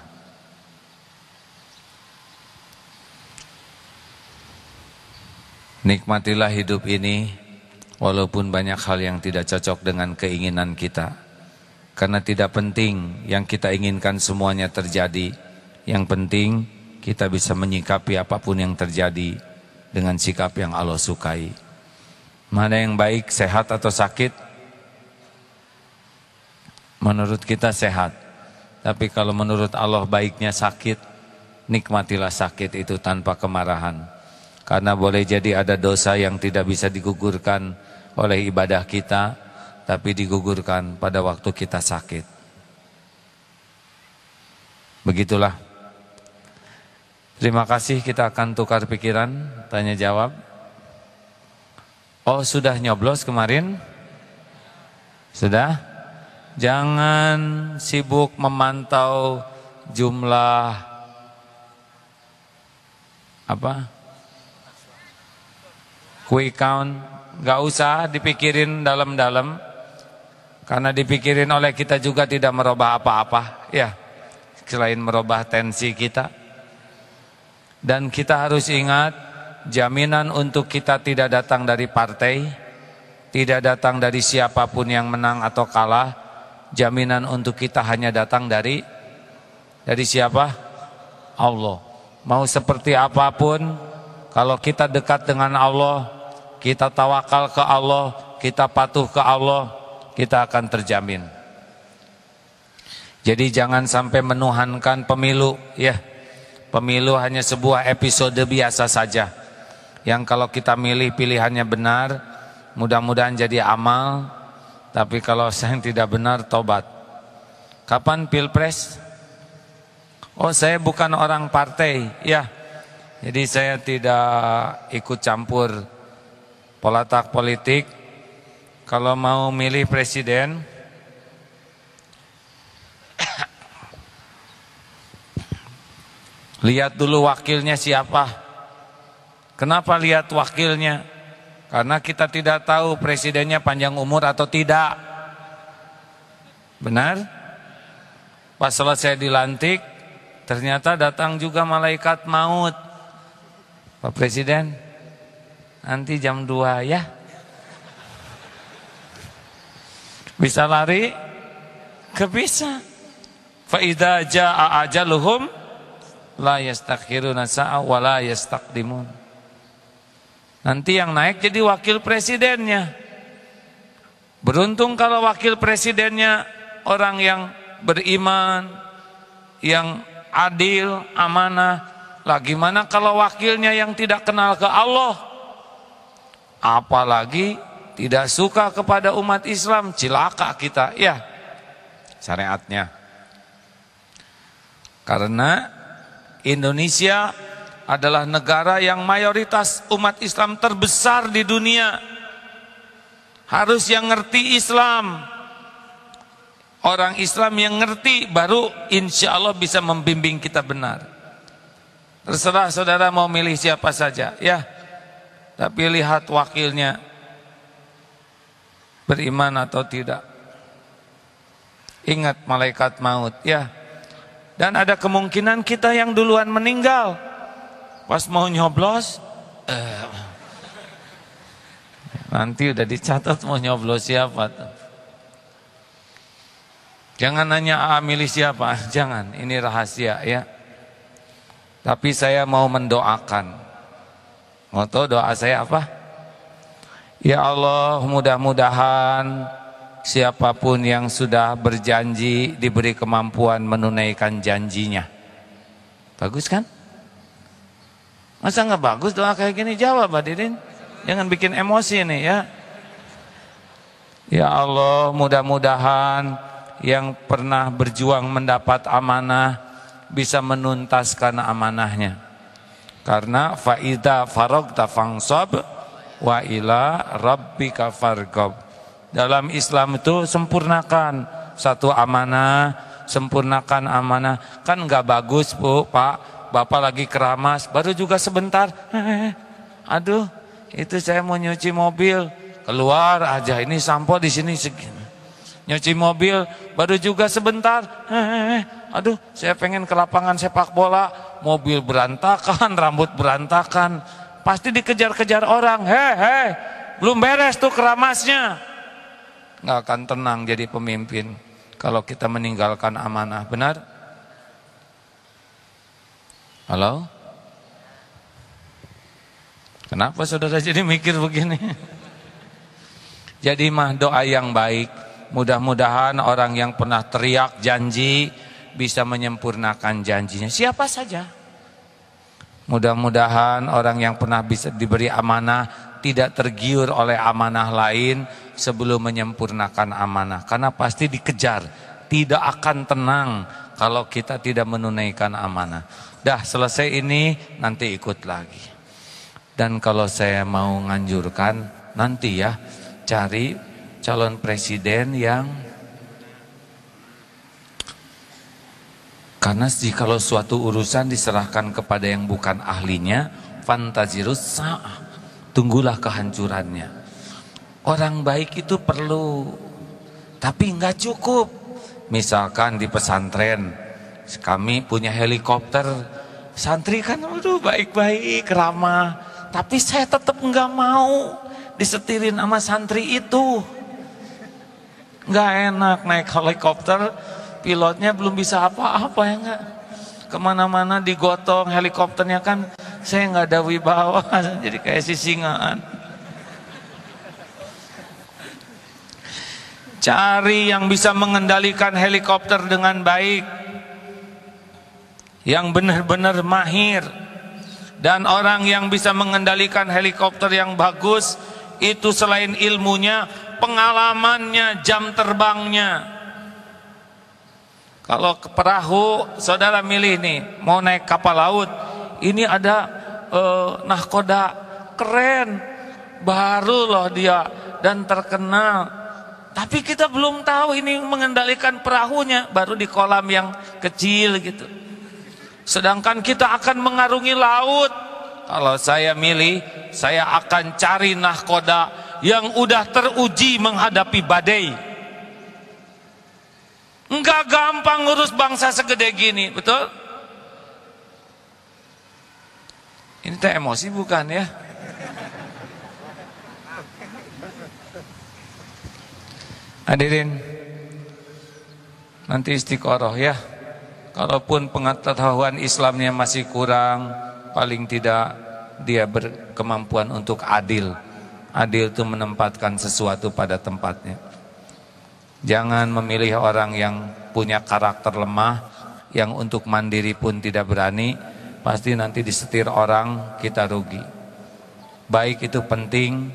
Nikmatilah hidup ini walaupun banyak hal yang tidak cocok dengan keinginan kita. Karena tidak penting yang kita inginkan semuanya terjadi. Yang penting kita bisa menyikapi apapun yang terjadi dengan sikap yang Allah sukai. Mana yang baik, sehat atau sakit? Menurut kita sehat. Tapi kalau menurut Allah baiknya sakit, nikmatilah sakit itu tanpa kemarahan. Karena boleh jadi ada dosa yang tidak bisa digugurkan oleh ibadah kita, tapi digugurkan pada waktu kita sakit. Begitulah. Terima kasih, kita akan tukar pikiran, tanya jawab. Oh, sudah nyoblos kemarin? Sudah? Jangan sibuk memantau jumlah quick count, gak usah dipikirin dalam-dalam, karena dipikirin oleh kita juga tidak merubah apa-apa ya, selain merubah tensi kita. Dan kita harus ingat, jaminan untuk kita tidak datang dari partai, tidak datang dari siapapun yang menang atau kalah. Jaminan untuk kita hanya datang dari siapa? Allah. Mau seperti apapun, kalau kita dekat dengan Allah, kita tawakal ke Allah, kita patuh ke Allah, kita akan terjamin. Jadi jangan sampai menuhankan pemilu ya. Pemilu hanya sebuah episode biasa saja, yang kalau kita milih pilihannya benar, mudah-mudahan jadi amal. Tapi kalau yang tidak benar, tobat. Kapan pilpres? Oh, saya bukan orang partai ya, jadi saya tidak ikut campur polatak politik. Kalau mau milih presiden, lihat dulu wakilnya siapa. Kenapa lihat wakilnya? Karena kita tidak tahu presidennya panjang umur atau tidak. Benar? Pas selesai dilantik, ternyata datang juga malaikat maut. Pak Presiden, nanti jam 2 ya. Bisa lari? Kebisa. Fa idza jaa ajaluhum la yastakhiruna sa'a wa la yastaqdimun. Nanti yang naik jadi wakil presidennya. Beruntung kalau wakil presidennya orang yang beriman, yang adil, amanah. Lah gimana kalau wakilnya yang tidak kenal ke Allah? Apalagi tidak suka kepada umat Islam, cilaka kita ya syariatnya. Karena Indonesia adalah negara yang mayoritas umat Islam terbesar di dunia. Harus yang ngerti Islam. Orang Islam yang ngerti baru insya Allah bisa membimbing kita benar. Terserah saudara mau milih siapa saja ya. Tapi lihat wakilnya beriman atau tidak. Ingat malaikat maut ya. Dan ada kemungkinan kita yang duluan meninggal. Pas mau nyoblos, nanti udah dicatat mau nyoblos siapa. Jangan nanya milih siapa, jangan, ini rahasia ya. Tapi saya mau mendoakan. Mau tahu doa saya apa? Ya Allah, mudah-mudahan siapapun yang sudah berjanji diberi kemampuan menunaikan janjinya. Bagus kan? Masa nggak bagus doa kayak gini? Jawab hadirin. Jangan bikin emosi nih ya. Ya Allah, mudah-mudahan yang pernah berjuang mendapat amanah bisa menuntaskan amanahnya. Karena faida faragta fansab wa ila rabbika farghab. Dalam Islam itu sempurnakan satu amanah, sempurnakan amanah. Kan enggak bagus, Bu, Pak. Bapak lagi keramas, baru juga sebentar. Aduh, itu saya mau nyuci mobil. Keluar aja, ini sampo di sini segini. Nyuci mobil baru juga sebentar. Aduh, saya pengen ke lapangan sepak bola. Mobil berantakan, rambut berantakan. Pasti dikejar-kejar orang. Belum beres tuh keramasnya. Nggak akan tenang jadi pemimpin kalau kita meninggalkan amanah. Benar? Halo? Kenapa saudara jadi mikir begini? Jadi mah doa yang baik. Mudah-mudahan orang yang pernah teriak janji bisa menyempurnakan janjinya. Siapa saja. Mudah-mudahan orang yang pernah bisa diberi amanah tidak tergiur oleh amanah lain sebelum menyempurnakan amanah. Karena pasti dikejar. Tidak akan tenang kalau kita tidak menunaikan amanah. Dah selesai ini nanti ikut lagi. Dan kalau saya mau nganjurkan nanti ya, cari calon presiden yang, karena kalau suatu urusan diserahkan kepada yang bukan ahlinya, fantazirus sa'ah, tunggulah kehancurannya. Orang baik itu perlu, tapi nggak cukup. Misalkan di pesantren kami punya helikopter, santri kan aduh baik-baik ramah, tapi saya tetap nggak mau disetirin sama santri itu. Nggak enak naik helikopter, pilotnya belum bisa apa-apa ya nggak. Kemana-mana digotong helikopternya, kan saya nggak ada wibawa, jadi kayak sisingaan. Cari yang bisa mengendalikan helikopter dengan baik, yang benar-benar mahir. Dan orang yang bisa mengendalikan helikopter yang bagus itu selain ilmunya, pengalamannya, jam terbangnya. Kalau ke perahu, saudara milih nih, mau naik kapal laut, ini ada nahkoda, keren, baru loh dia dan terkenal. Tapi kita belum tahu ini mengendalikan perahunya, baru di kolam yang kecil gitu. Sedangkan kita akan mengarungi laut. Kalau saya milih, saya akan cari nahkoda yang udah teruji menghadapi badai. Enggak gampang ngurus bangsa segede gini, betul? Ini teh emosi bukan ya? Hadirin, nanti istiqoroh ya. Kalaupun pengetahuan Islamnya masih kurang, paling tidak dia berkemampuan untuk adil. Adil itu menempatkan sesuatu pada tempatnya. Jangan memilih orang yang punya karakter lemah, yang untuk mandiri pun tidak berani, pasti nanti disetir orang, kita rugi. Baik itu penting,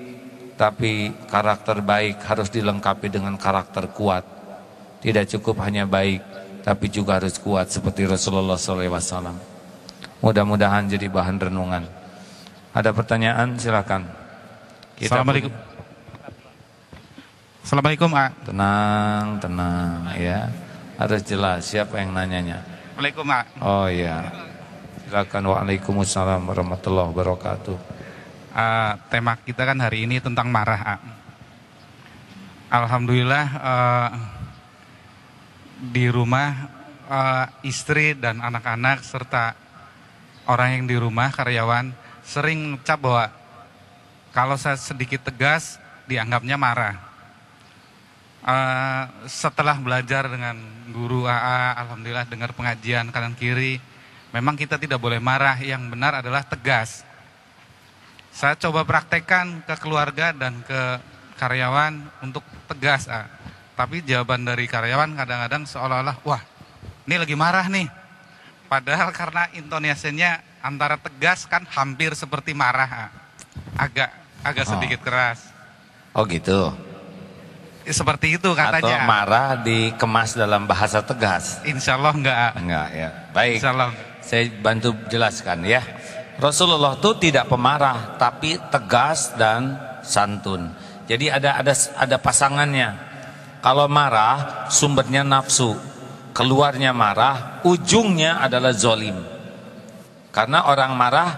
tapi karakter baik harus dilengkapi dengan karakter kuat. Tidak cukup hanya baik, tapi juga harus kuat seperti Rasulullah SAW. Mudah-mudahan jadi bahan renungan. Ada pertanyaan, silakan. Assalamualaikum. Assalamualaikum, A. Tenang ya. Harus jelas siapa yang nanyanya. Waalaikumsalam, A. Oh ya. Silakan. Waalaikumsalam warahmatullahi wabarakatuh. Tema kita kan hari ini tentang marah, A. Alhamdulillah di rumah istri dan anak-anak serta orang yang di rumah, karyawan, sering ngecap bahwa kalau saya sedikit tegas dianggapnya marah. Setelah belajar dengan guru AA, alhamdulillah dengar pengajian kanan kiri, memang kita tidak boleh marah, yang benar adalah tegas. Saya coba praktekkan ke keluarga dan ke karyawan untuk tegas, A. Tapi jawaban dari karyawan kadang-kadang seolah-olah, wah ini lagi marah nih. Padahal karena intonasinya antara tegas kan hampir seperti marah, A. Agak sedikit keras. Oh gitu. Seperti itu Atau katanya. marah dikemas dalam bahasa tegas? Insya Allah enggak. Enggak ya. Baik. Insya Allah. Saya bantu jelaskan ya. Rasulullah itu tidak pemarah, tapi tegas dan santun. Jadi ada pasangannya. Kalau marah, sumbernya nafsu. Keluarnya marah, ujungnya adalah zolim. Karena orang marah,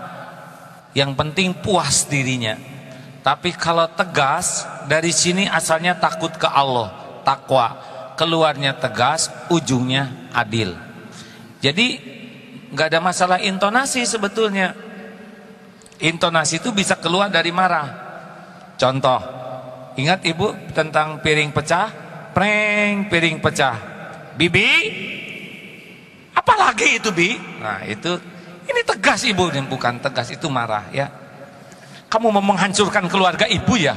yang penting puas dirinya. Tapi kalau tegas, dari sini asalnya takut ke Allah, takwa. Keluarnya tegas, ujungnya adil. Jadi nggak ada masalah intonasi sebetulnya. Intonasi itu bisa keluar dari marah. Contoh, ingat ibu tentang piring pecah? Preng, piring pecah. Bibi, apalagi itu Bi? Nah itu, ini tegas ibu, dan bukan tegas, itu marah ya. Kamu mau menghancurkan keluarga ibu ya?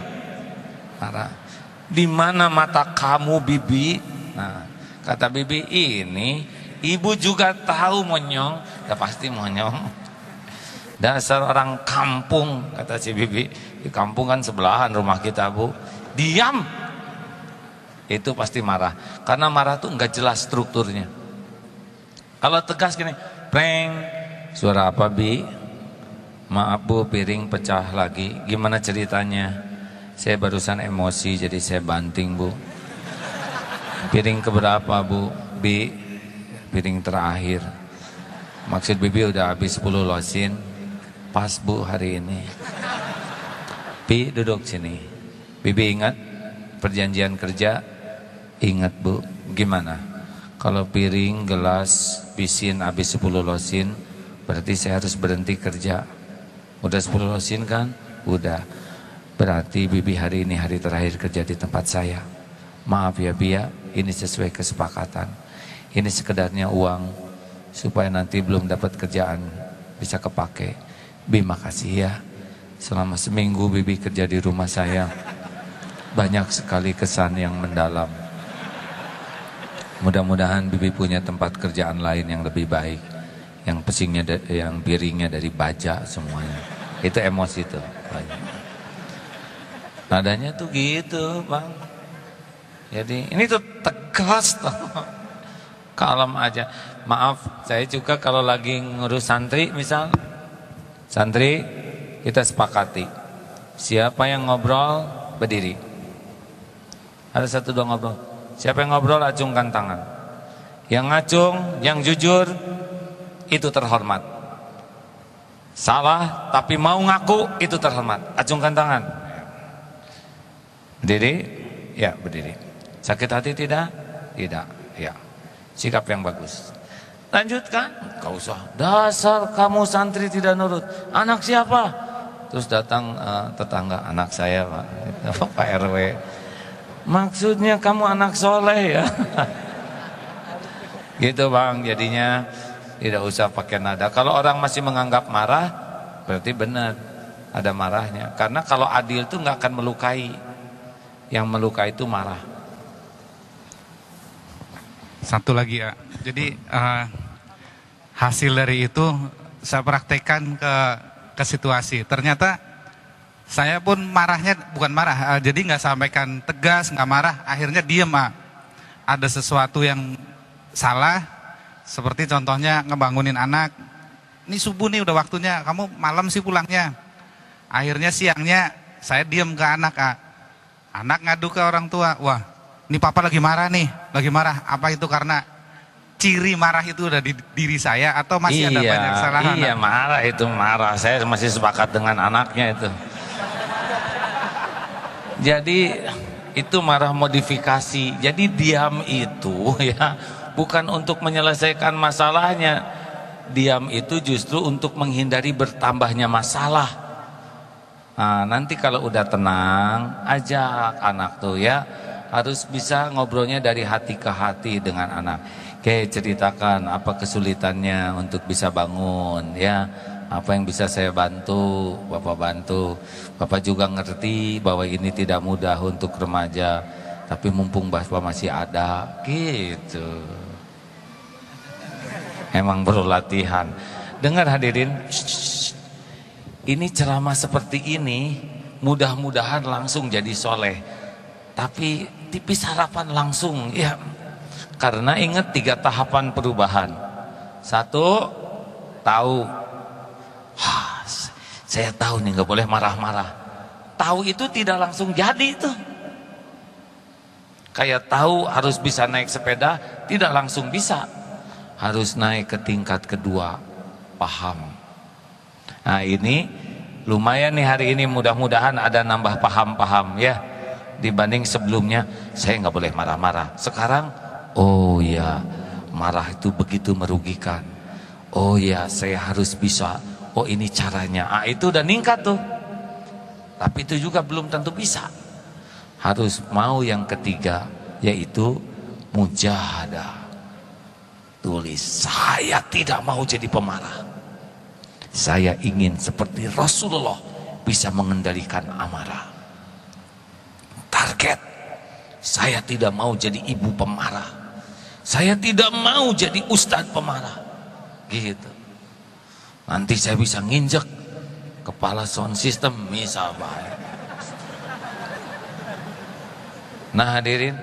Marah. Di mana mata kamu Bibi? Nah, kata Bibi, ini ibu juga tahu monyong. Ya pasti monyong. Dasar orang kampung, kata si Bibi. Di kampung kan sebelahan rumah kita bu. Diam. Itu pasti marah. Karena marah tuh nggak jelas strukturnya. Kalau tegas gini, preng. Suara apa Bi? Maaf bu, piring pecah lagi. Gimana ceritanya? Saya barusan emosi jadi saya banting bu. Piring keberapa bu? Bi, piring terakhir. Maksud Bibi udah habis 10 losin. Pas bu hari ini. Bi duduk sini. Bibi ingat perjanjian kerja? Ingat bu. Gimana? Kalau piring, gelas, pisin habis 10 losin, berarti saya harus berhenti kerja. Udah 10 losin kan? Udah. Berarti Bibi hari ini hari terakhir kerja di tempat saya. Maaf ya Bi ya, ini sesuai kesepakatan. Ini sekedarnya uang supaya nanti belum dapat kerjaan bisa kepake. Bi makasih ya. Selama seminggu Bibi kerja di rumah saya, banyak sekali kesan yang mendalam. Mudah-mudahan Bibi punya tempat kerjaan lain yang lebih baik. Yang pesingnya, yang piringnya dari baja semuanya. Itu emosi tuh. Nadanya tuh gitu bang. Jadi ini tuh tegas tuh. Kalem aja. Maaf, saya juga kalau lagi ngurus santri misal, santri kita sepakati. Siapa yang ngobrol berdiri. Ada 1 2 ngobrol. Siapa yang ngobrol acungkan tangan. Yang ngacung, yang jujur, itu terhormat. Salah tapi mau ngaku, itu terhormat. Acungkan tangan. Berdiri? Ya berdiri. Sakit hati tidak? Tidak. Ya. Sikap yang bagus. Lanjutkan. Gak usah. Dasar kamu santri tidak nurut. Anak siapa? Terus datang tetangga, anak saya Pak, Pak RW. Maksudnya kamu anak soleh ya. Gitu bang, jadinya tidak usah pakai nada. Kalau orang masih menganggap marah, berarti benar ada marahnya. Karena kalau adil itu nggak akan melukai. Yang melukai itu marah. Satu lagi ya. Jadi hasil dari itu saya praktekkan ke situasi. Ternyata saya pun marahnya bukan marah. Jadi nggak sampaikan tegas, nggak marah. Akhirnya diem. Ada sesuatu yang salah. Seperti contohnya ngebangunin anak. Ini subuh nih udah waktunya, kamu malam sih pulangnya. Akhirnya siangnya saya diem ke anak. Anak ngadu ke orang tua. Wah, ini papa lagi marah nih. Lagi marah. Apa itu karena ciri marah itu udah di diri saya atau masih ada banyak kesalahan? Iya marah itu marah. Saya masih sepakat dengan anaknya itu. Jadi itu marah modifikasi. Jadi diam itu ya bukan untuk menyelesaikan masalahnya. Diam itu justru untuk menghindari bertambahnya masalah. Nah, nanti kalau udah tenang, ajak anak tuh ya. Harus bisa ngobrolnya dari hati ke hati dengan anak. Kayak ceritakan apa kesulitannya untuk bisa bangun ya. Apa yang bisa saya bantu, Bapak bantu. Bapak juga ngerti bahwa ini tidak mudah untuk remaja. Tapi mumpung Bapak masih ada, gitu. Emang perlu latihan. Dengar hadirin, ini ceramah seperti ini mudah-mudahan langsung jadi soleh. Tapi tipis harapan langsung ya. Karena ingat 3 tahapan perubahan. 1, tahu. Saya tahu nih nggak boleh marah-marah. Tahu itu tidak langsung jadi itu. Kayak tahu harus bisa naik sepeda, tidak langsung bisa. Harus naik ke tingkat kedua, paham. Nah ini lumayan nih hari ini, mudah-mudahan ada nambah paham-paham ya. Dibanding sebelumnya, saya nggak boleh marah-marah. Sekarang, oh ya, marah itu begitu merugikan. Oh ya, saya harus bisa. Oh ini caranya. Itu udah ningkat tuh. Tapi itu juga belum tentu bisa. Harus mau yang ketiga, yaitu mujahadah. Tulis, saya tidak mau jadi pemarah. Saya ingin seperti Rasulullah bisa mengendalikan amarah. Target, saya tidak mau jadi ibu pemarah. Saya tidak mau jadi ustadz pemarah. Gitu. Nanti saya bisa nginjek kepala sound system misalnya. Nah hadirin,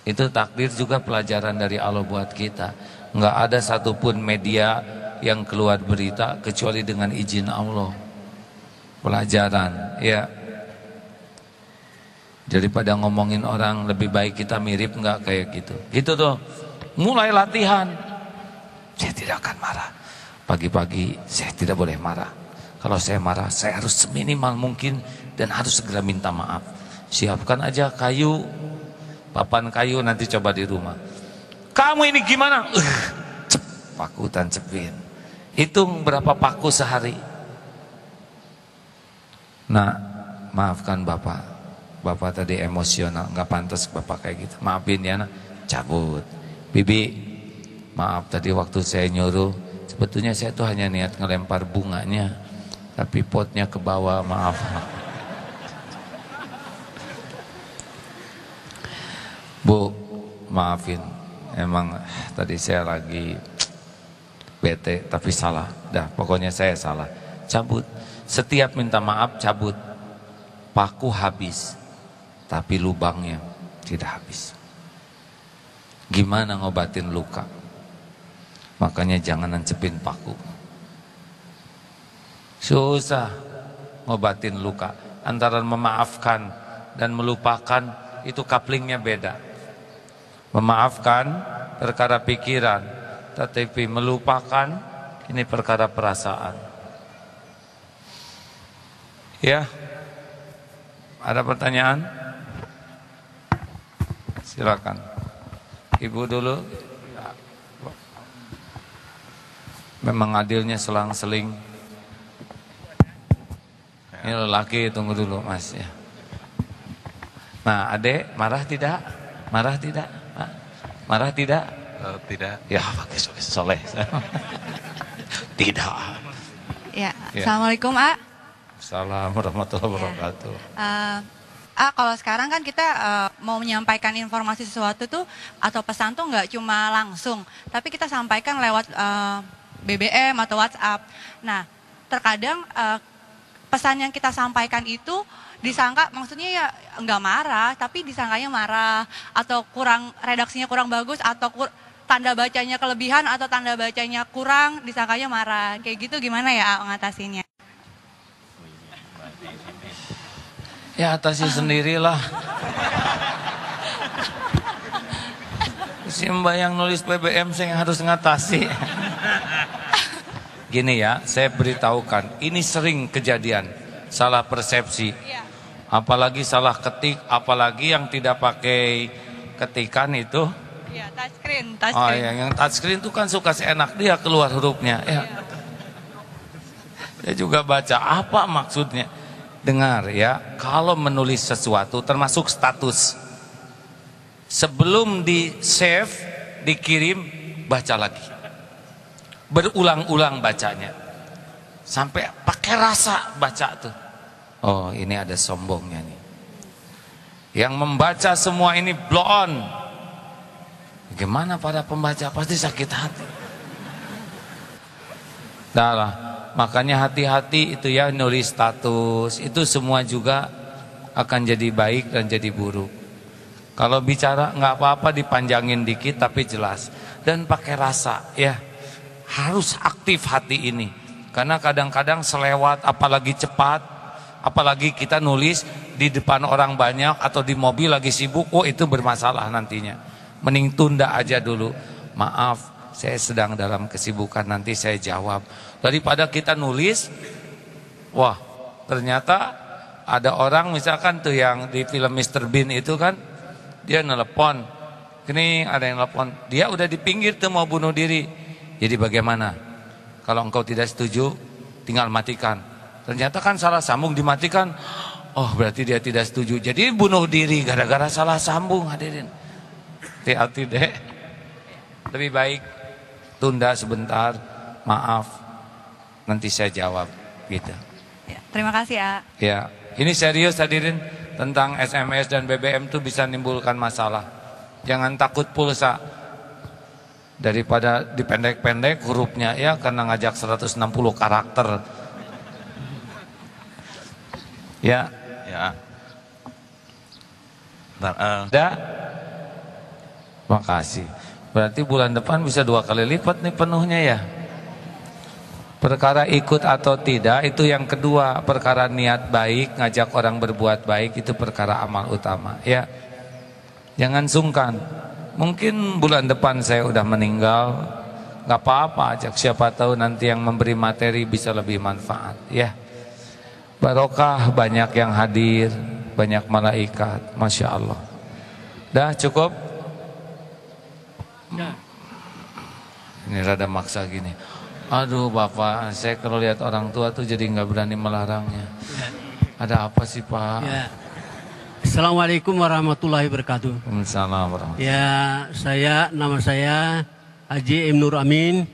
itu takdir juga pelajaran dari Allah buat kita. Nggak ada satupun media yang keluar berita kecuali dengan izin Allah. Pelajaran ya. Daripada ngomongin orang, lebih baik kita mirip nggak kayak gitu. Gitu tuh. Mulai latihan. Saya tidak akan marah. Pagi-pagi saya tidak boleh marah. Kalau saya marah, saya harus seminimal mungkin dan harus segera minta maaf. Siapkan aja kayu, papan kayu, nanti coba di rumah. Kamu ini gimana? Paku tancapin. Hitung berapa paku sehari. Nah, maafkan Bapak. Bapak tadi emosional, nggak pantas Bapak kayak gitu. Maafin ya, nak. Cabut. Bibi, maaf tadi waktu saya nyuruh, sebetulnya saya tuh hanya niat ngelempar bunganya, tapi potnya ke bawah, maaf. Bu, maafin. Emang tadi saya lagi bete, tapi salah. Dah, pokoknya saya salah. Cabut. Setiap minta maaf, cabut. Paku habis, tapi lubangnya tidak habis. Gimana ngobatin luka? Makanya jangan nancepin paku. Susah ngobatin luka. Antara memaafkan dan melupakan itu couplingnya beda. Memaafkan perkara pikiran, tetapi melupakan ini perkara perasaan. Ya, ada pertanyaan? Silakan. Ibu dulu. Memang adilnya selang-seling. Ini lelaki, tunggu dulu Mas ya. Nah, Adek marah tidak? Marah tidak? Marah tidak? Tidak. Ya, bagus soleh. Tidak. Ya, Assalamualaikum, A. Assalamualaikum warahmatullahi wabarakatuh. Kalau sekarang kan kita mau menyampaikan informasi sesuatu tuh atau pesan tuh nggak cuma langsung, tapi kita sampaikan lewat BBM atau WhatsApp. Nah, terkadang pesan yang kita sampaikan itu disangka, maksudnya ya nggak marah, tapi disangkanya marah atau kurang, redaksinya kurang bagus atau tanda bacanya kelebihan atau tanda bacanya kurang, disangkanya marah. Kayak gitu gimana ya mengatasinya? Ya atasi sendirilah. Si Mbak yang nulis BBM saya harus ngatasi. Gini ya, saya beritahukan, ini sering kejadian salah persepsi. Apalagi salah ketik, apalagi yang tidak pakai ketikan itu. Iya, touchscreen. Oh ya, yang touchscreen itu kan suka seenak dia keluar hurufnya. Ya. Dia juga baca apa maksudnya. Dengar ya, kalau menulis sesuatu termasuk status, sebelum di save, dikirim, baca lagi, berulang-ulang bacanya, sampai pakai rasa baca tuh. Oh ini ada sombongnya nih, yang membaca semua ini blow on. Gimana para pembaca, pasti sakit hati. Dah lah. Makanya hati-hati itu ya, nulis status itu semua juga akan jadi baik dan jadi buruk. Kalau bicara nggak apa-apa dipanjangin dikit tapi jelas dan pakai rasa ya. Harus aktif hati ini. Karena kadang-kadang selewat apalagi cepat, apalagi kita nulis di depan orang banyak atau di mobil lagi sibuk, oh itu bermasalah nantinya. Mending tunda aja dulu. Maaf, saya sedang dalam kesibukan, nanti saya jawab. Daripada kita nulis, wah ternyata ada orang misalkan tuh yang di film Mr. Bean itu kan, dia nelpon, ini ada yang nelpon, dia udah di pinggir tuh mau bunuh diri. Jadi bagaimana? Kalau engkau tidak setuju, tinggal matikan. Ternyata kan salah sambung dimatikan. Oh berarti dia tidak setuju. Jadi bunuh diri gara-gara salah sambung, hadirin. Hati-hati deh. Lebih baik tunda sebentar, maaf, nanti saya jawab gitu. Ya, terima kasih ya. Ya, ini serius hadirin, tentang SMS dan BBM itu bisa menimbulkan masalah. Jangan takut pulsa. Daripada dipendek-pendek hurufnya ya, karena ngajak 160 karakter. Ya, Ya. Ada. Makasih. Berarti bulan depan bisa 2 kali lipat nih penuhnya ya. Perkara ikut atau tidak itu yang kedua. Perkara niat baik, ngajak orang berbuat baik itu perkara amal utama ya. Jangan sungkan. Mungkin bulan depan saya udah meninggal, gak apa-apa, ajak siapa tahu nanti yang memberi materi bisa lebih manfaat ya. Barokah, banyak yang hadir, banyak malaikat, Masya Allah. Dah cukup? Ini rada maksa gini. Aduh Bapak, saya kalau lihat orang tua tuh jadi gak berani melarangnya. Ada apa sih Pak? Ya. Assalamualaikum warahmatullahi wabarakatuh. Waalaikumsalam warahmatullahi wabarakatuh. Ya, nama saya Haji M. Nur Amin.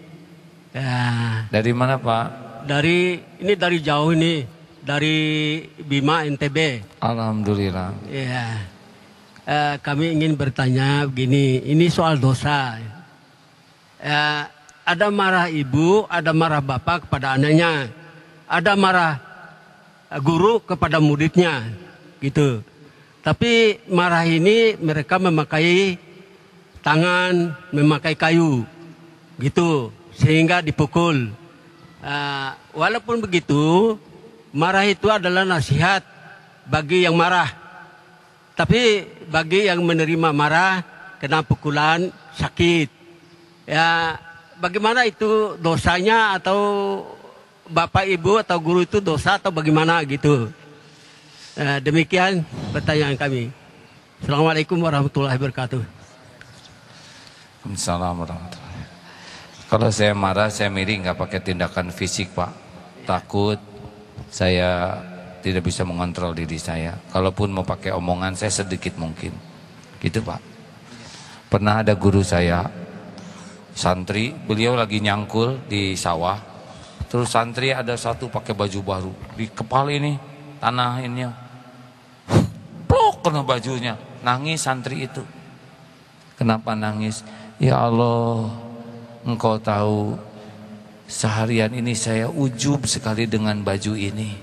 Ya, Dari mana Pak? dari jauh ini, dari Bima NTB. Alhamdulillah. Ya, kami ingin bertanya begini, ini soal dosa. Ada marah ibu, ada marah bapak kepada anaknya, ada marah guru kepada muridnya, gitu. Tapi marah ini mereka memakai tangan, memakai kayu, gitu, sehingga dipukul. Walaupun begitu, marah itu adalah nasihat bagi yang marah. Tapi bagi yang menerima marah, kena pukulan, sakit. Ya, bagaimana itu dosanya, atau bapak ibu atau guru itu dosa atau bagaimana gitu? Demikian pertanyaan kami. Assalamualaikum warahmatullahi wabarakatuh. Assalamualaikum warahmatullahi wabarakatuh. Kalau saya marah, saya miring, nggak pakai tindakan fisik Pak. Takut saya tidak bisa mengontrol diri saya. Kalaupun mau pakai omongan, saya sedikit mungkin. Gitu Pak. Pernah ada guru saya, santri, beliau lagi nyangkul di sawah. Terus santri ada satu pakai baju baru, di kepala ini tanah ini. Plok kena bajunya. Nangis santri itu. Kenapa nangis? Ya Allah, Engkau tahu seharian ini saya ujub sekali dengan baju ini.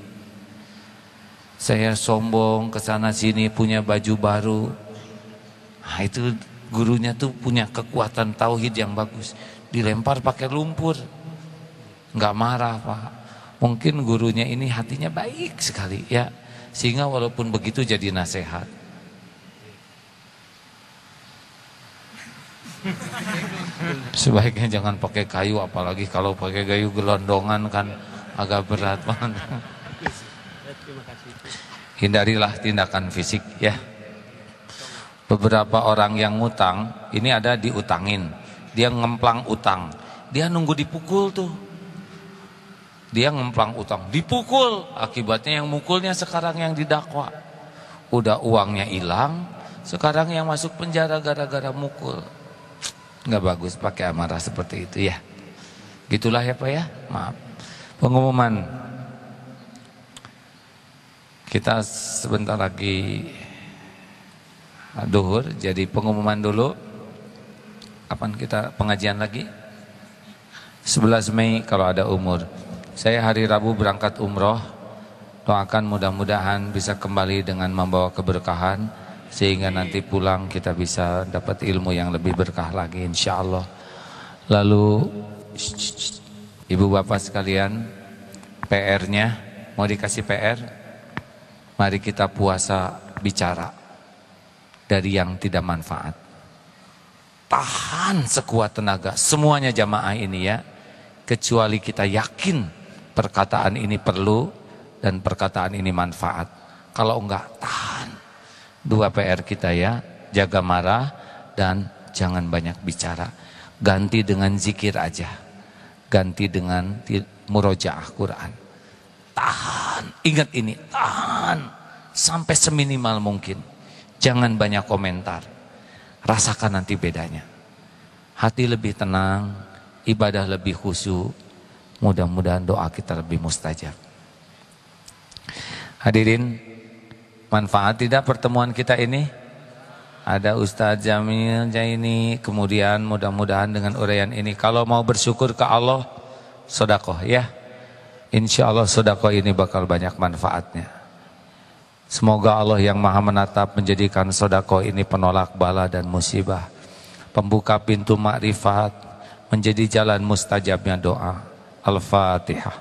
Saya sombong ke sana sini punya baju baru. Nah, itu gurunya tuh punya kekuatan tauhid yang bagus. Dilempar pakai lumpur. Enggak marah Pak. Mungkin gurunya ini hatinya baik sekali ya. Sehingga walaupun begitu jadi nasihat. Sebaiknya jangan pakai kayu, apalagi kalau pakai kayu gelondongan kan agak berat banget. Hindarilah tindakan fisik ya. Beberapa orang yang ngutang, ini ada diutangin, dia ngemplang utang, dia nunggu dipukul tuh. Dia ngemplang utang, dipukul, akibatnya yang mukulnya sekarang yang didakwa. Udah uangnya hilang, sekarang yang masuk penjara gara-gara mukul. Nggak bagus pakai amarah seperti itu ya. Gitulah ya Pak ya, maaf. Pengumuman. Kita sebentar lagi duhur, jadi pengumuman dulu. Kapan kita pengajian lagi? 11 Mei kalau ada umur. Saya hari Rabu berangkat umroh, Doakan mudah-mudahan bisa kembali dengan membawa keberkahan, sehingga nanti pulang kita bisa dapat ilmu yang lebih berkah lagi insya Allah. Lalu ibu bapak sekalian, PR-nya mau dikasih PR, mari kita puasa bicara dari yang tidak manfaat. Tahan sekuat tenaga semuanya jamaah ini ya, kecuali kita yakin perkataan ini perlu dan perkataan ini manfaat. Kalau enggak, tahan. 2 PR kita ya, jaga marah dan jangan banyak bicara. Ganti dengan zikir aja, ganti dengan murojaah Quran. Tahan, ingat ini, tahan sampai seminimal mungkin. Jangan banyak komentar. Rasakan nanti bedanya. Hati lebih tenang, ibadah lebih khusyuk. Mudah-mudahan doa kita lebih mustajab. Hadirin, manfaat tidak pertemuan kita ini? Ada Ustadz Jamil Jaini, kemudian mudah-mudahan dengan uraian ini, kalau mau bersyukur ke Allah, sedekah ya. Insya Allah sedekah ini bakal banyak manfaatnya. Semoga Allah yang maha menatap menjadikan sedekah ini penolak bala dan musibah, pembuka pintu makrifat, menjadi jalan mustajabnya doa. Al-Fatihah.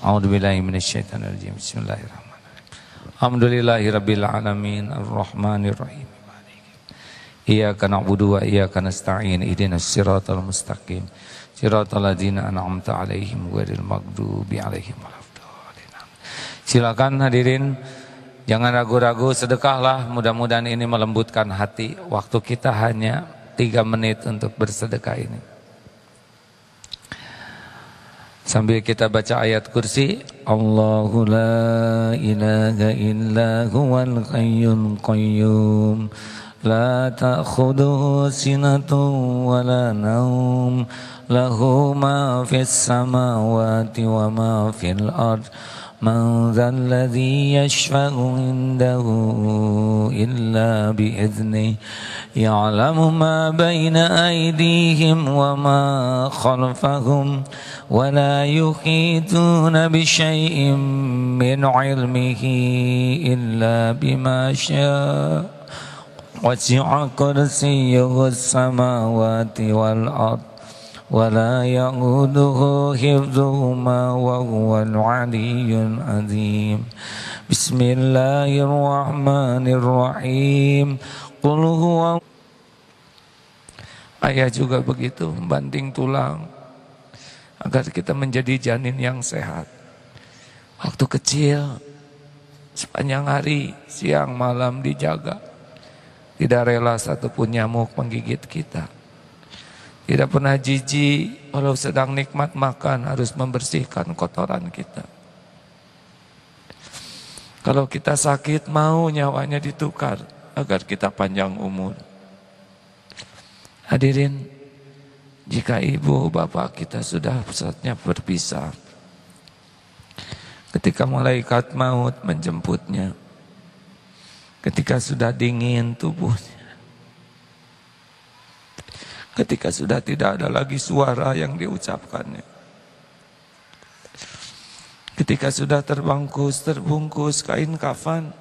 A'udzubillahi minasyaitonirrajim. Bismillahirrahmanirrahim. Alhamdulillahirabbil alamin arrahmanir rahim. Iyyaka na'budu wa iyyaka nasta'in. Ihdinas siratal mustaqim. Siratal ladzina an'amta 'alaihim ghairil maghdubi 'alaihim waladdallin. Silakan hadirin, jangan ragu-ragu, sedekahlah. Mudah-mudahan ini melembutkan hati. Waktu kita hanya 3 menit untuk bersedekah ini. Sambil kita baca ayat kursi, Allahu la ilaha illa huwal hayyul qayyum, la ta'khudhuhu sinatun wa la naum, lahu ma fis samawati wa ma fil ard, man dzal ladzi yashfa'u indahu illa bi'idhnihi, ya'lamu ma baina aydihim wa ma khalfahum, wa la yuhituna bi syai'in min 'ilmihi illa bima syaa, wasi'a kursiyyuhu as-samawati wal ard, wa la ya'uduhu hifdhuhuma wa huwal 'aliyyul 'azim. Bismillahirrahmanirrahim. Qul huwa. Ayah juga begitu, banting tulang agar kita menjadi janin yang sehat. Waktu kecil, sepanjang hari, siang, malam dijaga. Tidak rela satupun nyamuk menggigit kita. Tidak pernah jijik walau sedang nikmat makan harus membersihkan kotoran kita. Kalau kita sakit mau nyawanya ditukar agar kita panjang umur. Hadirin, jika ibu bapak kita sudah saatnya berpisah, ketika malaikat maut menjemputnya, ketika sudah dingin tubuhnya, ketika sudah tidak ada lagi suara yang diucapkannya, ketika sudah terbungkus kain kafan,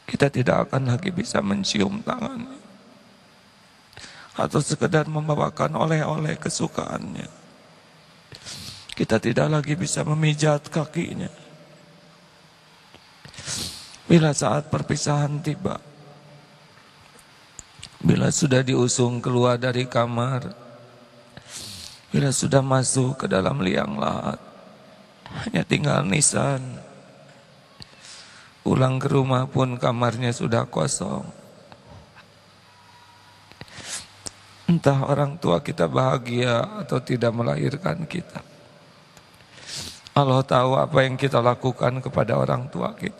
kita tidak akan lagi bisa mencium tangannya atau sekedar membawakan oleh-oleh kesukaannya. Kita tidak lagi bisa memijat kakinya. Bila saat perpisahan tiba, bila sudah diusung keluar dari kamar, bila sudah masuk ke dalam liang lahat, hanya tinggal nisan. Pulang ke rumah pun kamarnya sudah kosong. Entah orang tua kita bahagia atau tidak melahirkan kita. Allah tahu apa yang kita lakukan kepada orang tua kita.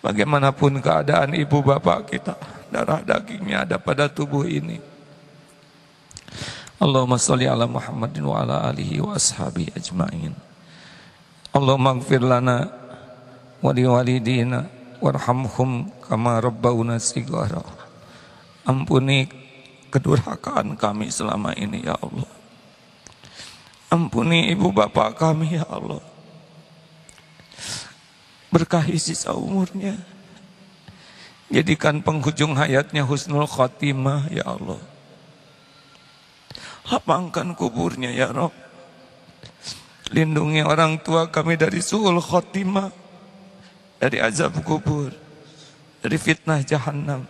Bagaimanapun keadaan ibu bapak kita, darah dagingnya ada pada tubuh ini. Allahumma sholli ala Muhammadin wa ala alihi wa ashabihi ajma'in. Allahumma ighfir lana wa liwalidina warhamhum kama rabbawna shighara. Ampuni kedurhakaan kami selama ini ya Allah. Ampuni ibu bapak kami ya Allah. berkahi sisa umurnya, jadikan penghujung hayatnya husnul khotimah ya Allah. Lapangkan kuburnya ya Rabb. Lindungi orang tua kami dari su'ul khotimah, dari azab kubur, dari fitnah jahannam.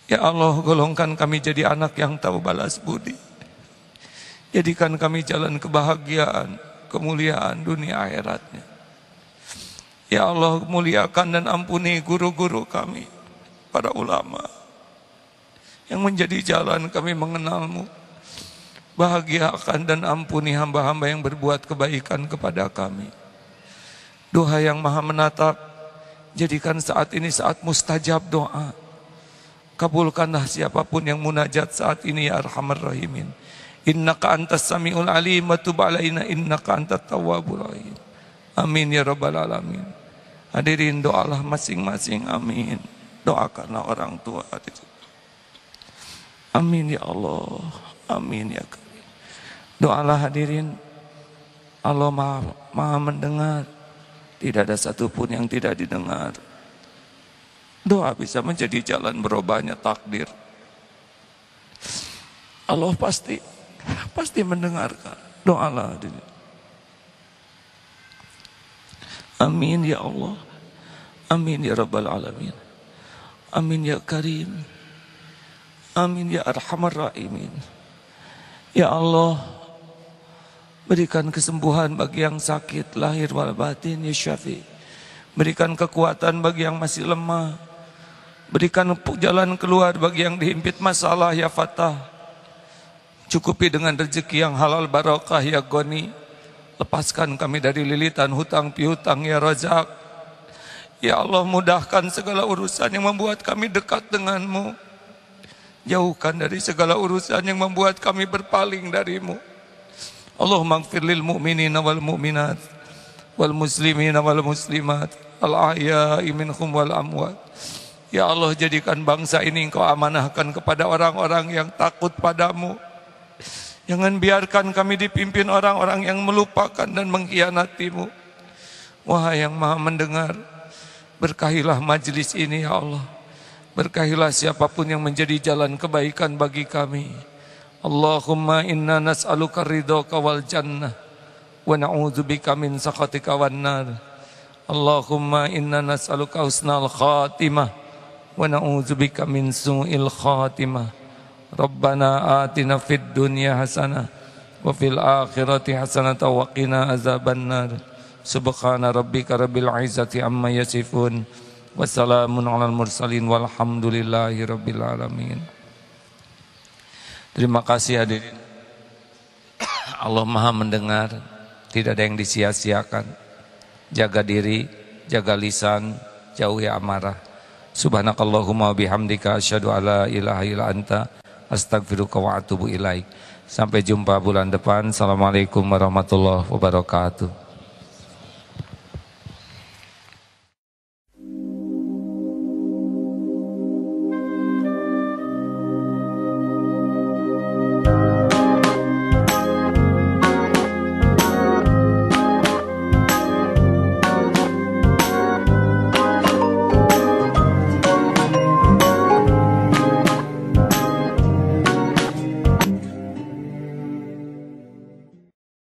Ya Allah, golongkan kami jadi anak yang tahu balas budi. Jadikan kami jalan kebahagiaan, kemuliaan dunia akhiratnya. Ya Allah, muliakan dan ampuni guru-guru kami, para ulama yang menjadi jalan kami mengenalmu. Bahagiakan dan ampuni hamba-hamba yang berbuat kebaikan kepada kami. Doa yang maha menatap, jadikan saat ini saat mustajab doa. Kabulkanlah siapapun yang munajat saat ini ya Arhamar Rahimin. Innaka antas sami'ul alim wa tub alaina innaka antat tawwabur rahim. Amin ya rabbal alamin. Hadirin, doalah masing-masing, amin. Doakanlah orang tua hadirin. Amin ya Allah, amin ya Karim. Doalah hadirin, Allah maha mendengar, tidak ada satupun yang tidak didengar. Doa bisa menjadi jalan berubahnya takdir. Allah pasti mendengarkan. Doalah hadirin. Amin ya Allah, amin ya Rabbal Alamin, amin ya Karim, amin ya Arhamar Rahimin. Ya Allah, berikan kesembuhan bagi yang sakit lahir wal batin ya Syafi. Berikan kekuatan bagi yang masih lemah. Berikan jalan keluar bagi yang dihimpit masalah ya Fatah. Cukupi dengan rezeki yang halal barakah ya Goni. Lepaskan kami dari lilitan hutang piutang ya Razak. Ya Allah, mudahkan segala urusan yang membuat kami dekat denganmu. Jauhkan dari segala urusan yang membuat kami berpaling darimu. Allahumma ighfir lil mu'minina wal mu'minat wal muslimina wal muslimat al ahya'i minhum wal amwat. Ya Allah, jadikan bangsa ini Engkau amanahkan kepada orang-orang yang takut padamu. Jangan biarkan kami dipimpin orang-orang yang melupakan dan mengkhianatimu. Wahai yang maha mendengar, berkahilah majlis ini ya Allah. Berkahilah siapapun yang menjadi jalan kebaikan bagi kami. Allahumma inna nas'aluka ridhaka wal jannah wa na'udzubika min sakhatika wan nar. Allahumma inna nas'aluka husnal khatimah wa na'udzubika min su'il khatimah. Rabbana atina fid dunya hasanah wa fil akhirati hasanah wa qina azabannar. Subhana rabbika rabbil izzati amma yasifun. Wassalamun alal mursalin walhamdulillahi rabbil alamin. Terima kasih hadirin. Allah maha mendengar, tidak ada yang disia-siakan. Jaga diri, jaga lisan, jauhi amarah. Subhanakallahumma bihamdika asyhadu alla ilaha illa anta astaghfiruka wa atubu ilaik. Sampai jumpa bulan depan. Assalamualaikum warahmatullahi wabarakatuh.